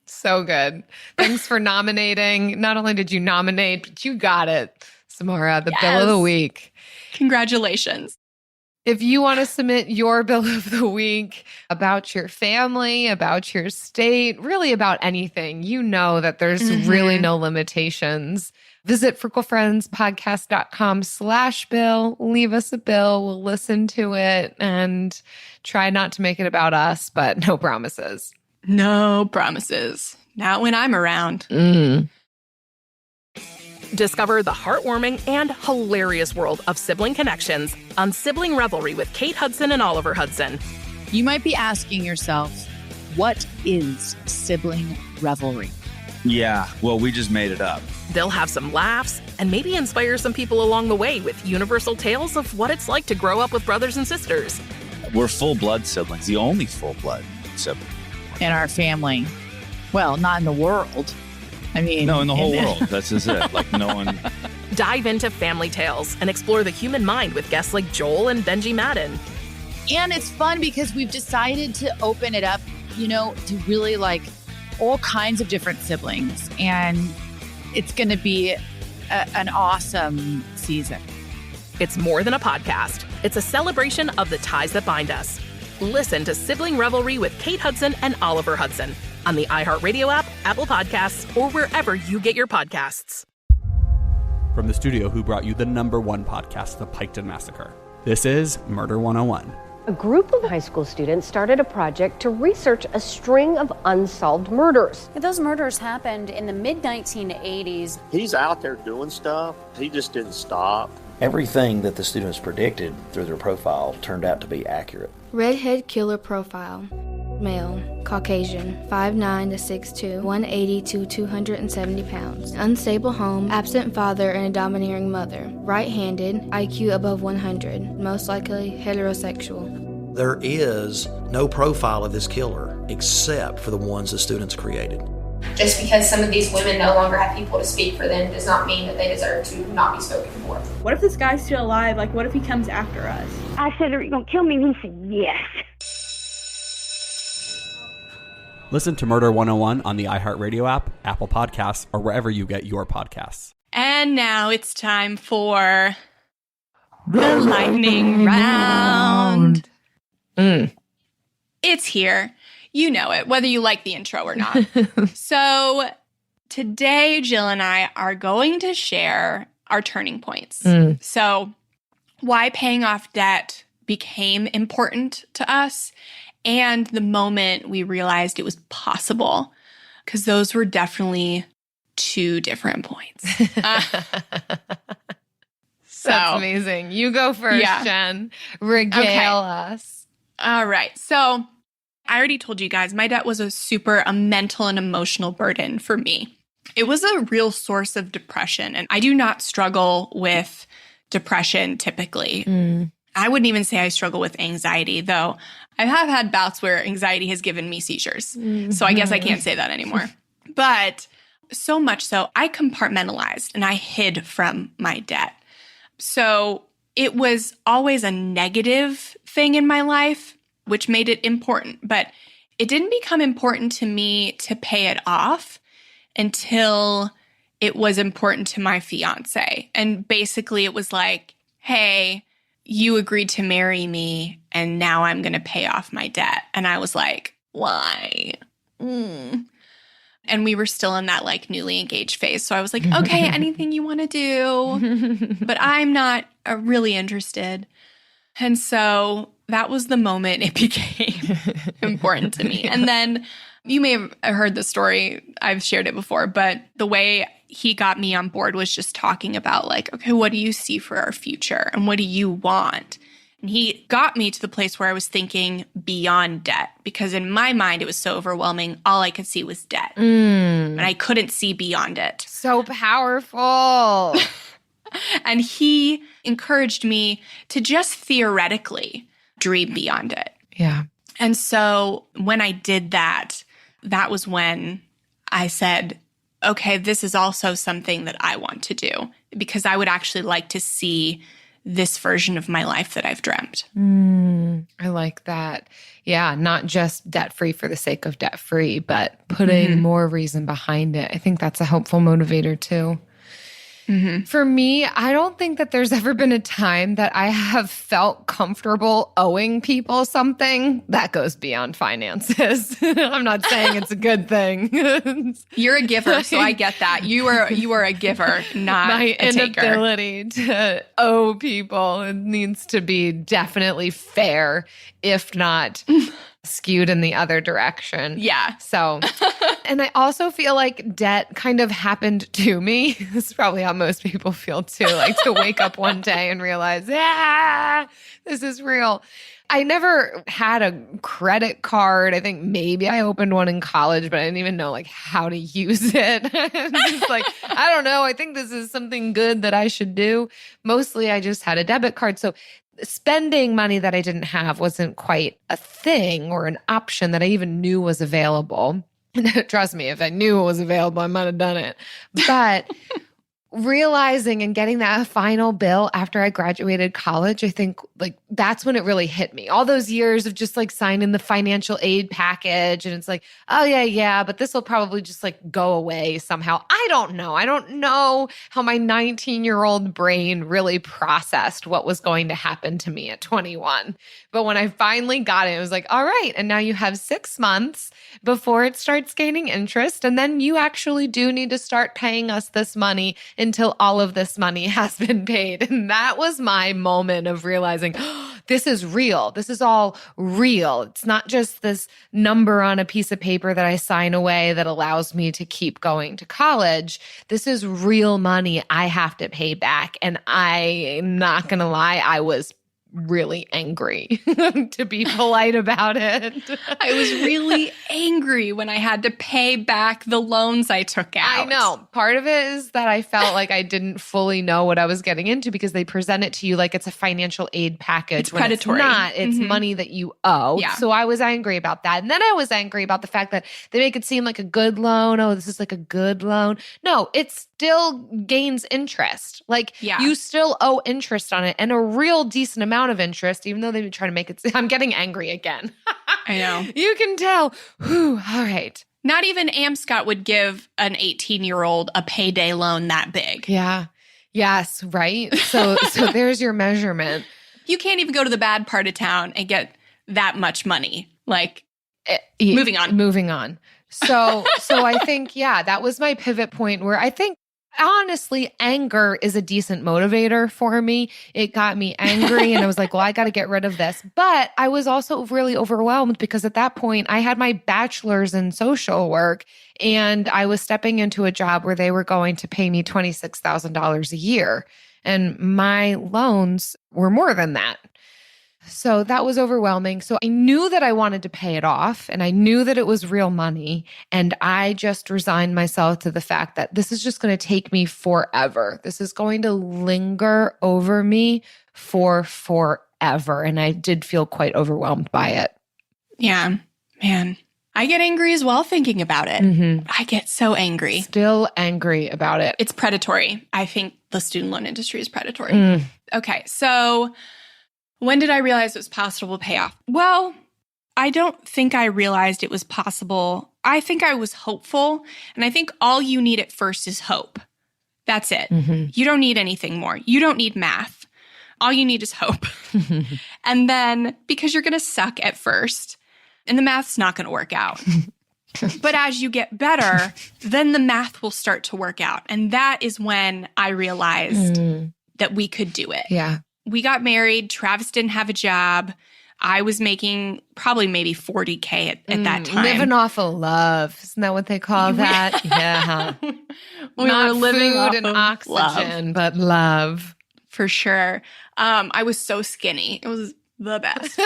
So good. Thanks for nominating. Not only did you nominate, but you got it, Samara, the bill of the week. Congratulations. If you want to submit your bill of the week about your family, about your state, really about anything, you know that there's really no limitations. Visit frugalfriendspodcast.com/bill. Leave us a bill. We'll listen to it and try not to make it about us, but no promises. No promises. Not when I'm around. Discover the heartwarming and hilarious world of sibling connections on Sibling Revelry with Kate Hudson and Oliver Hudson. You might be asking yourself, what is sibling revelry? Yeah, well, we just made it up. They'll have some laughs and maybe inspire some people along the way with universal tales of what it's like to grow up with brothers and sisters. We're full-blood siblings, the only full-blood sibling. In our family. Well, not in the world. I mean... No, in the whole world. That's just it. Like, no one... Dive into family tales and explore the human mind with guests like Joel and Benji Madden. And it's fun because we've decided to open it up, to really all kinds of different siblings. And it's going to be an awesome season. It's more than a podcast. It's a celebration of the ties that bind us. Listen to Sibling Revelry with Kate Hudson and Oliver Hudson on the iHeartRadio app, Apple Podcasts, or wherever you get your podcasts. from the studio who brought you the #1 podcast, The Piketon Massacre. This is Murder 101. A group of high school students started a project to research a string of unsolved murders. Those murders happened in the mid-1980s. He's out there doing stuff. He just didn't stop. Everything that the students predicted through their profile turned out to be accurate. Redhead killer profile. Male, Caucasian, 5'9" to 6'2", 180 to 270 pounds. Unstable home, absent father and a domineering mother. Right-handed, IQ above 100, most likely heterosexual. There is no profile of this killer except for the ones the students created. Just because some of these women no longer have people to speak for them does not mean that they deserve to not be spoken for. What if this guy's still alive? Like, what if he comes after us? I said, are you going to kill me? And he said, yes. Listen to Murder 101 on the iHeartRadio app, Apple Podcasts, or wherever you get your podcasts. And now it's time for the lightning round. It's here. You know it, whether you like the intro or not. So today, Jill and I are going to share our turning points. So why paying off debt became important to us, and the moment we realized it was possible, because those were definitely two different points. That's amazing. You go first, Jen. Regale us. All right. So I already told you guys, my debt was a mental and emotional burden for me. It was a real source of depression, and I do not struggle with depression typically. I wouldn't even say I struggle with anxiety, though I have had bouts where anxiety has given me seizures. So I guess I can't say that anymore. But so much so, I compartmentalized and I hid from my debt. So it was always a negative thing in my life, which made it important. But it didn't become important to me to pay it off until it was important to my fiance. And basically it was like, hey, you agreed to marry me, and now I'm going to pay off my debt. And I was like, why? And we were still in that like newly engaged phase. So I was like, okay, anything you want to do, but I'm not really interested. And so that was the moment it became important to me. And then you may have heard the story. I've shared it before, but the way he got me on board was just talking about like, okay, what do you see for our future? And what do you want? And he got me to the place where I was thinking beyond debt, because in my mind, it was so overwhelming. All I could see was debt. And I couldn't see beyond it. So powerful. And he encouraged me to just theoretically dream beyond it. Yeah. And so when I did that, that was when I said, okay, this is also something that I want to do, because I would actually like to see this version of my life that I've dreamt. I like that. Yeah, not just debt-free for the sake of debt-free, but putting more reason behind it. I think that's a helpful motivator too. For me, I don't think that there's ever been a time that I have felt comfortable owing people something that goes beyond finances. I'm not saying it's a good thing. You're a giver, so I get that. You are a giver, not my a taker. Inability to owe people, it needs to be definitely fair, if not skewed in the other direction. Yeah. So, and I also feel like debt kind of happened to me. This is probably how most people feel too, like to wake up one day and realize, this is real. I never had a credit card. I think maybe I opened one in college, but I didn't even know like how to use it. It's like, I don't know. I think this is something good that I should do. Mostly I just had a debit card. So spending money that I didn't have wasn't quite a thing or an option that I even knew was available. Trust me, if I knew it was available, I might have done it. But realizing and getting that final bill after I graduated college, I think like that's when it really hit me. All those years of just like signing the financial aid package, and it's like, oh yeah, but this will probably just like go away somehow. I don't know. I don't know how my 19-year-old brain really processed what was going to happen to me at 21. But when I finally got it, it was like, all right, and now you have 6 months before it starts gaining interest, and then you actually do need to start paying us this money until all of this money has been paid. And that was my moment of realizing, oh, this is real. This is all real. It's not just this number on a piece of paper that I sign away that allows me to keep going to college. This is real money I have to pay back. And I'm not going to lie, I was really angry, to be polite about it. I was really angry when I had to pay back the loans I took out. I know. Part of it is that I felt like I didn't fully know what I was getting into because they present it to you like it's a financial aid package. It's predatory. It's not. It's money that you owe. Yeah. So I was angry about that. And then I was angry about the fact that they make it seem like a good loan. Oh, this is like a good loan. No, it still gains interest. Like you still owe interest on it and a real decent amount of interest, even though they try to make it. I'm getting angry again. I know. You can tell. Whew, all right. Not even AmScott would give an 18-year-old a payday loan that big. Yeah. Yes, right? So there's your measurement. You can't even go to the bad part of town and get that much money. Like, moving on. So I think, that was my pivot point where I think, honestly, anger is a decent motivator for me. It got me angry and I was like, well, I got to get rid of this. But I was also really overwhelmed because at that point I had my bachelor's in social work and I was stepping into a job where they were going to pay me $26,000 a year. And my loans were more than that. So that was overwhelming. So I knew that I wanted to pay it off and I knew that it was real money. And I just resigned myself to the fact that this is just going to take me forever. This is going to linger over me for forever. And I did feel quite overwhelmed by it. Yeah, man. I get angry as well thinking about it. Mm-hmm. I get so angry. Still angry about it. It's predatory. I think the student loan industry is predatory. Okay, so when did I realize it was possible to pay off? Well, I don't think I realized it was possible. I think I was hopeful. And I think all you need at first is hope. That's it. Mm-hmm. You don't need anything more. You don't need math. All you need is hope. And then, because you're going to suck at first, and the math's not going to work out. But as you get better, then the math will start to work out. And that is when I realized that we could do it. Yeah. We got married. Travis didn't have a job. I was making probably maybe $40K at that time. Living off of love. Isn't that what they call that? Yeah. We were living food off and of oxygen, love. but love. For sure. I was so skinny. It was the best.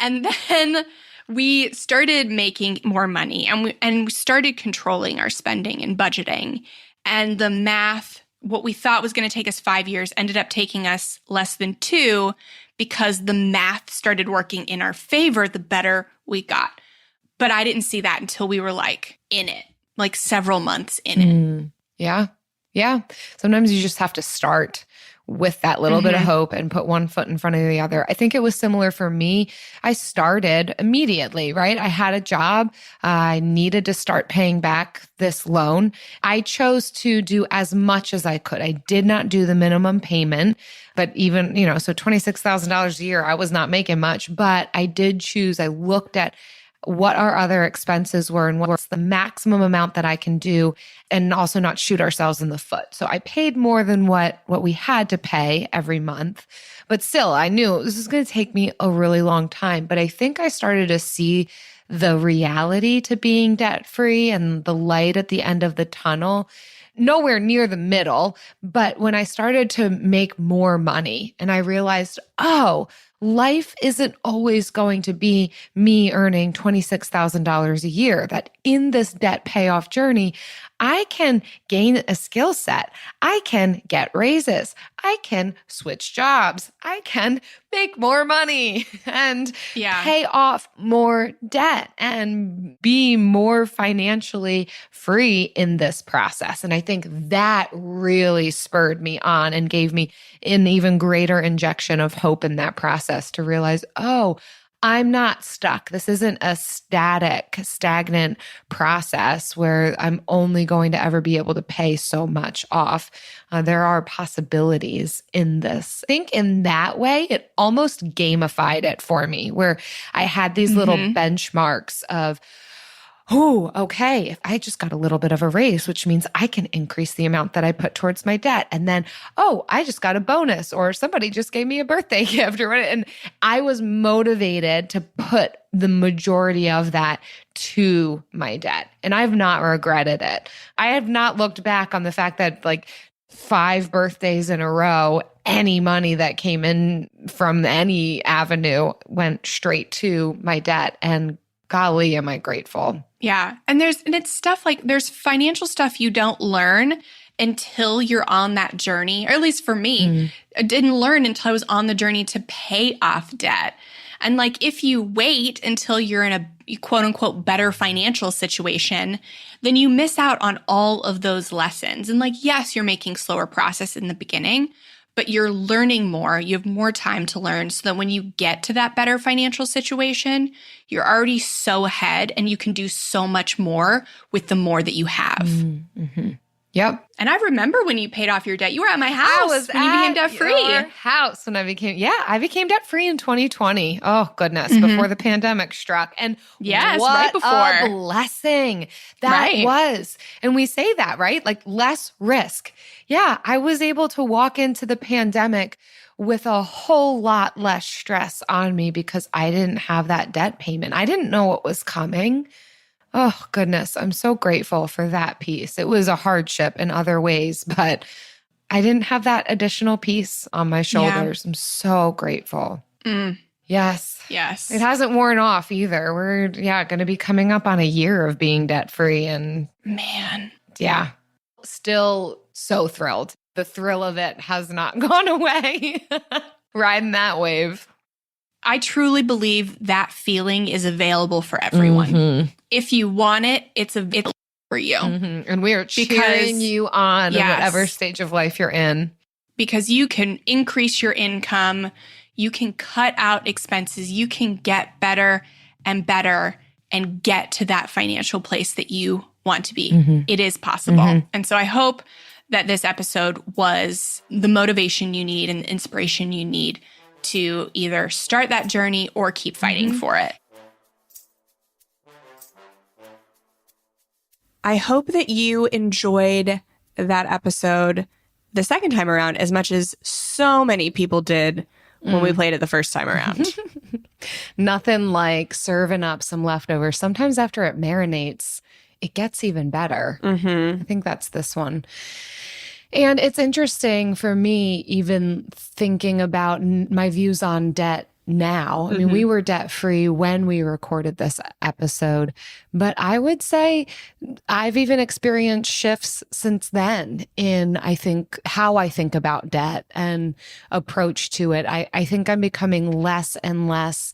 And then we started making more money and we started controlling our spending and budgeting. And the math, what we thought was going to take us 5 years, ended up taking us less than 2 because the math started working in our favor the better we got. But I didn't see that until we were like in it, like several months in it. Yeah. Yeah. Sometimes you just have to start with that little bit of hope and put one foot in front of the other. I think it was similar for me. I started immediately, right? I had a job. I needed to start paying back this loan. I chose to do as much as I could. I did not do the minimum payment, but even, so $26,000 a year, I was not making much, but I did choose. I looked at what our other expenses were and what's the maximum amount that I can do and also not shoot ourselves in the foot. So I paid more than what we had to pay every month. But still, I knew this was going to take me a really long time. But I think I started to see the reality to being debt-free and the light at the end of the tunnel. Nowhere near the middle, but when I started to make more money and I realized, life isn't always going to be me earning $26,000 a year, that in this debt payoff journey, I can gain a skill set. I can get raises. I can switch jobs. I can make more money and pay off more debt and be more financially free in this process. And I think that really spurred me on and gave me an even greater injection of hope in that process to realize, I'm not stuck. This isn't a stagnant process where I'm only going to ever be able to pay so much off. There are possibilities in this. I think in that way, it almost gamified it for me, where I had these little benchmarks of, oh, okay, if I just got a little bit of a raise, which means I can increase the amount that I put towards my debt. And then, oh, I just got a bonus, or somebody just gave me a birthday gift or whatever. And I was motivated to put the majority of that to my debt. And I've not regretted it. I have not looked back on the fact that like 5 birthdays in a row, any money that came in from any avenue went straight to my debt. And golly, am I grateful. Yeah. And it's stuff like there's financial stuff you don't learn until you're on that journey, or at least for me, I didn't learn until I was on the journey to pay off debt. And like, if you wait until you're in a quote unquote better financial situation, then you miss out on all of those lessons. And like, yes, you're making slower process in the beginning, but you're learning more. You have more time to learn so that when you get to that better financial situation, you're already so ahead and you can do so much more with the more that you have. Mm-hmm. Yep. And I remember when you paid off your debt. You were at my house when you became debt free. Your house when I became debt free in 2020. Oh goodness, before the pandemic struck. And yes, what right before. a blessing that was. And we say that, right? Like less risk. Yeah, I was able to walk into the pandemic with a whole lot less stress on me because I didn't have that debt payment. I didn't know what was coming. Oh, goodness. I'm so grateful for that piece. It was a hardship in other ways, but I didn't have that additional piece on my shoulders. Yeah. I'm so grateful. Yes. Yes. It hasn't worn off either. We're, going to be coming up on a year of being debt-free. And man. Yeah. Still so thrilled. The thrill of it has not gone away. Riding that wave. I truly believe that feeling is available for everyone. Mm-hmm. If you want it, it's for you. Mm-hmm. And we are cheering you on in whatever stage of life you're in. Because you can increase your income, you can cut out expenses, you can get better and better and get to that financial place that you want to be. Mm-hmm. It is possible. Mm-hmm. And so I hope that this episode was the motivation you need and the inspiration you need to either start that journey or keep fighting for it. I hope that you enjoyed that episode the second time around as much as so many people did when we played it the first time around. Nothing like serving up some leftovers. Sometimes after it marinates, it gets even better. I think that's this one. And it's interesting for me, even thinking about my views on debt now. I mean, we were debt-free when we recorded this episode, but I would say I've even experienced shifts since then in, I think, how I think about debt and approach to it. I think I'm becoming less and less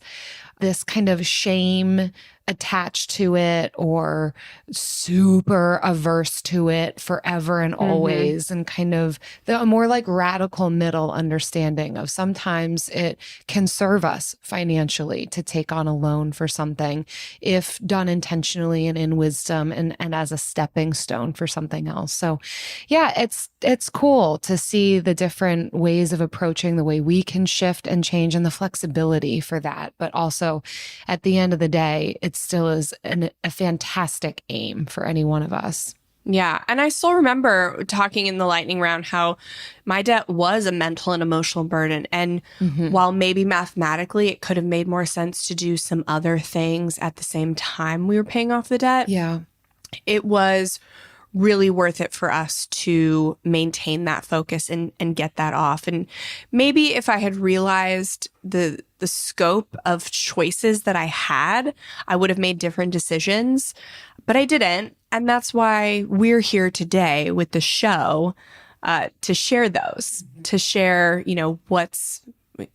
this kind of shame attached to it or super averse to it forever and always, and kind of the more like radical middle understanding of sometimes it can serve us financially to take on a loan for something if done intentionally and in wisdom and as a stepping stone for something else. So yeah, it's cool to see the different ways of approaching the way we can shift and change and the flexibility for that. But also at the end of the day, it still is a fantastic aim for any one of us. Yeah. And I still remember talking in the lightning round how my debt was a mental and emotional burden. And while maybe mathematically it could have made more sense to do some other things at the same time we were paying off the debt, it was really worth it for us to maintain that focus and get that off. And maybe if I had realized the scope of choices that I had, I would have made different decisions, but I didn't. And that's why we're here today with the show, to share those, to share, what's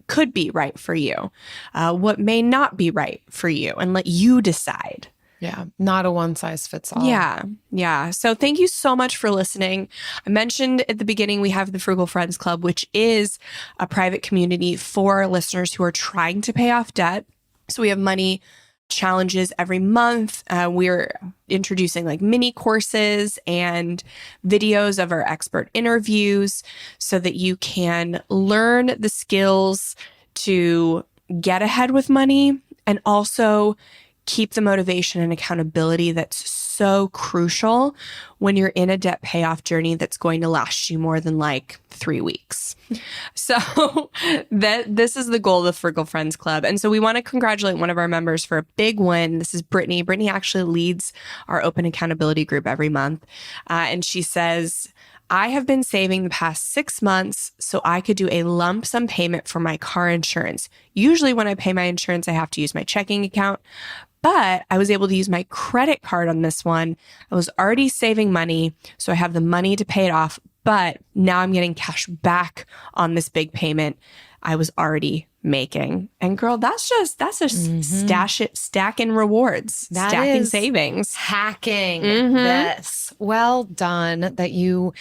could be right for you, what may not be right for you, and let you decide. Yeah, not a one size fits all. Yeah. So thank you so much for listening. I mentioned at the beginning we have the Frugal Friends Club, which is a private community for listeners who are trying to pay off debt. So we have money challenges every month. We're introducing like mini courses and videos of our expert interviews so that you can learn the skills to get ahead with money and also keep the motivation and accountability that's so crucial when you're in a debt payoff journey that's going to last you more than like 3 weeks. So this is the goal of the Frugal Friends Club. And so we want to congratulate one of our members for a big win. This is Brittany. Brittany actually leads our open accountability group every month. And she says, I have been saving the past 6 months so I could do a lump sum payment for my car insurance. Usually when I pay my insurance, I have to use my checking account. But I was able to use my credit card on this one. I was already saving money, so I have the money to pay it off. But now I'm getting cash back on this big payment I was already making. And girl, that's just stacking rewards, stacking savings. Hacking this. Well done that you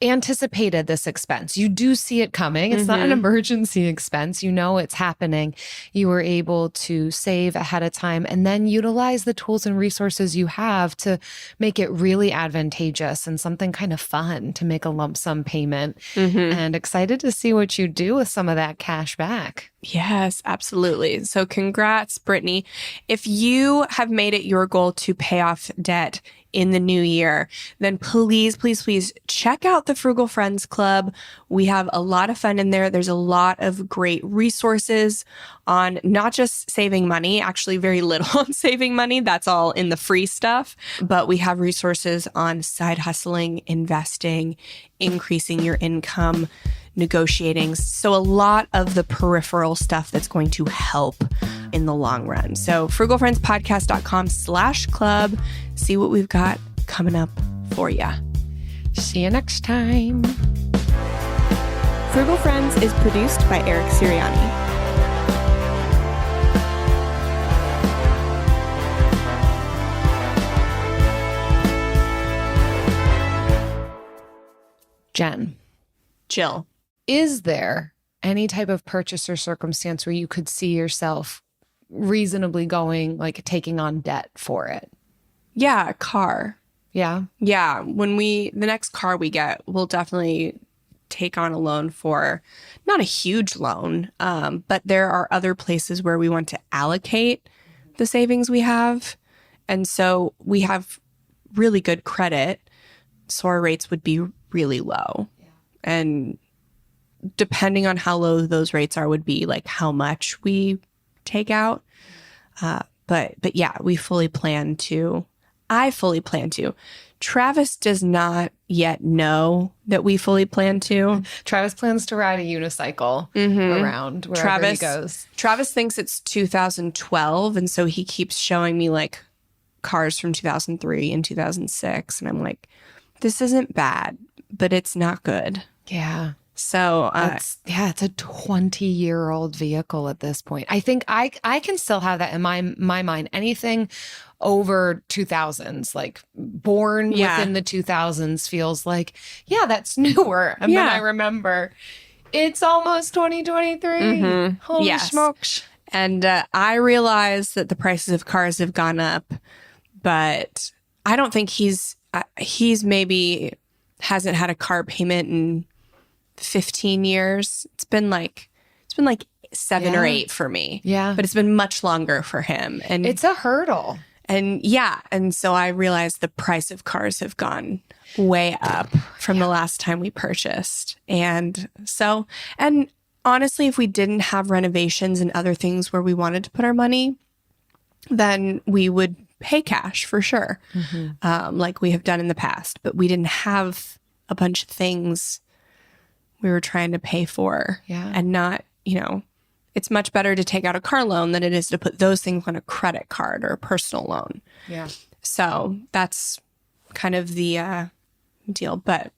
anticipated this expense. You do see it coming. It's not an emergency expense. You know it's happening. You were able to save ahead of time and then utilize the tools and resources you have to make it really advantageous and something kind of fun to make a lump sum payment. And excited to see what you do with some of that cash back. Yes, absolutely. So congrats, Brittany. If you have made it your goal to pay off debt in the new year, then please, please, please check out the Frugal Friends Club. We have a lot of fun in there. There's a lot of great resources on not just saving money, actually very little on saving money. That's all in the free stuff. But we have resources on side hustling, investing, increasing your income, negotiating. So a lot of the peripheral stuff that's going to help in the long run. So frugalfriendspodcast.com/club. See what we've got coming up for you. See you next time. Frugal Friends is produced by Eric Siriani. Jen. Jill. Is there any type of purchase or circumstance where you could see yourself reasonably going, like taking on debt for it? Yeah, a car. Yeah. Yeah. The next car we get, we'll definitely take on a loan for, not a huge loan, but there are other places where we want to allocate the savings we have. And so we have really good credit, so our rates would be really low. Yeah. And depending on how low those rates are would be like how much we take out. But yeah, I fully plan to. Travis does not yet know that we fully plan to. Travis plans to ride a unicycle around wherever he goes. Travis thinks it's 2012, and so he keeps showing me like cars from 2003 and 2006, and I'm like, this isn't bad, but it's not good. Yeah. So it's a 20-year-old vehicle at this point. I think I can still have that in my mind. Anything over 2000s, like born within the 2000s, feels like, yeah, that's newer. And then I remember it's almost 2023. Holy smokes. And I realize that the prices of cars have gone up, but I don't think he's maybe hasn't had a car payment in 15 years. It's been like 7 or 8 for me. Yeah. But it's been much longer for him. And it's a hurdle. And and so I realized the price of cars have gone way up from the last time we purchased. And so, and honestly, if we didn't have renovations and other things where we wanted to put our money, then we would pay cash for sure, like we have done in the past. But we didn't have a bunch of things we were trying to pay for. Yeah. And not, it's much better to take out a car loan than it is to put those things on a credit card or a personal loan. Yeah. So that's kind of the deal. But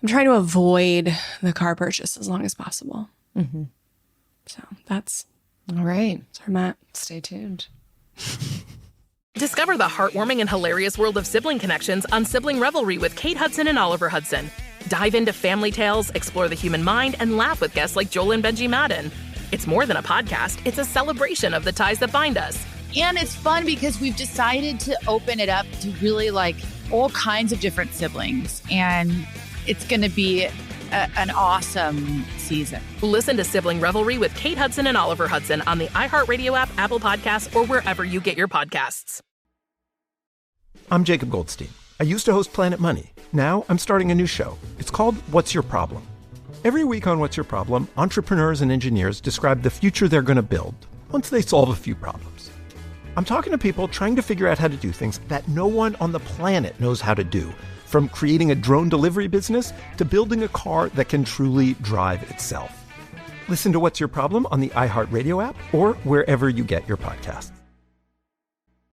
I'm trying to avoid the car purchase as long as possible. So that's all right. That's where I'm at. Stay tuned. Discover the heartwarming and hilarious world of sibling connections on Sibling Revelry with Kate Hudson and Oliver Hudson. Dive into family tales, explore the human mind, and laugh with guests like Joel and Benji Madden. It's more than a podcast, it's a celebration of the ties that bind us. And it's fun because we've decided to open it up to really like all kinds of different siblings. And it's going to be an awesome season. Listen to Sibling Revelry with Kate Hudson and Oliver Hudson on the iHeartRadio app, Apple Podcasts, or wherever you get your podcasts. I'm Jacob Goldstein. I used to host Planet Money. Now I'm starting a new show. It's called What's Your Problem? Every week on What's Your Problem, entrepreneurs and engineers describe the future they're going to build once they solve a few problems. I'm talking to people trying to figure out how to do things that no one on the planet knows how to do, from creating a drone delivery business to building a car that can truly drive itself. Listen to What's Your Problem on the iHeartRadio app or wherever you get your podcasts.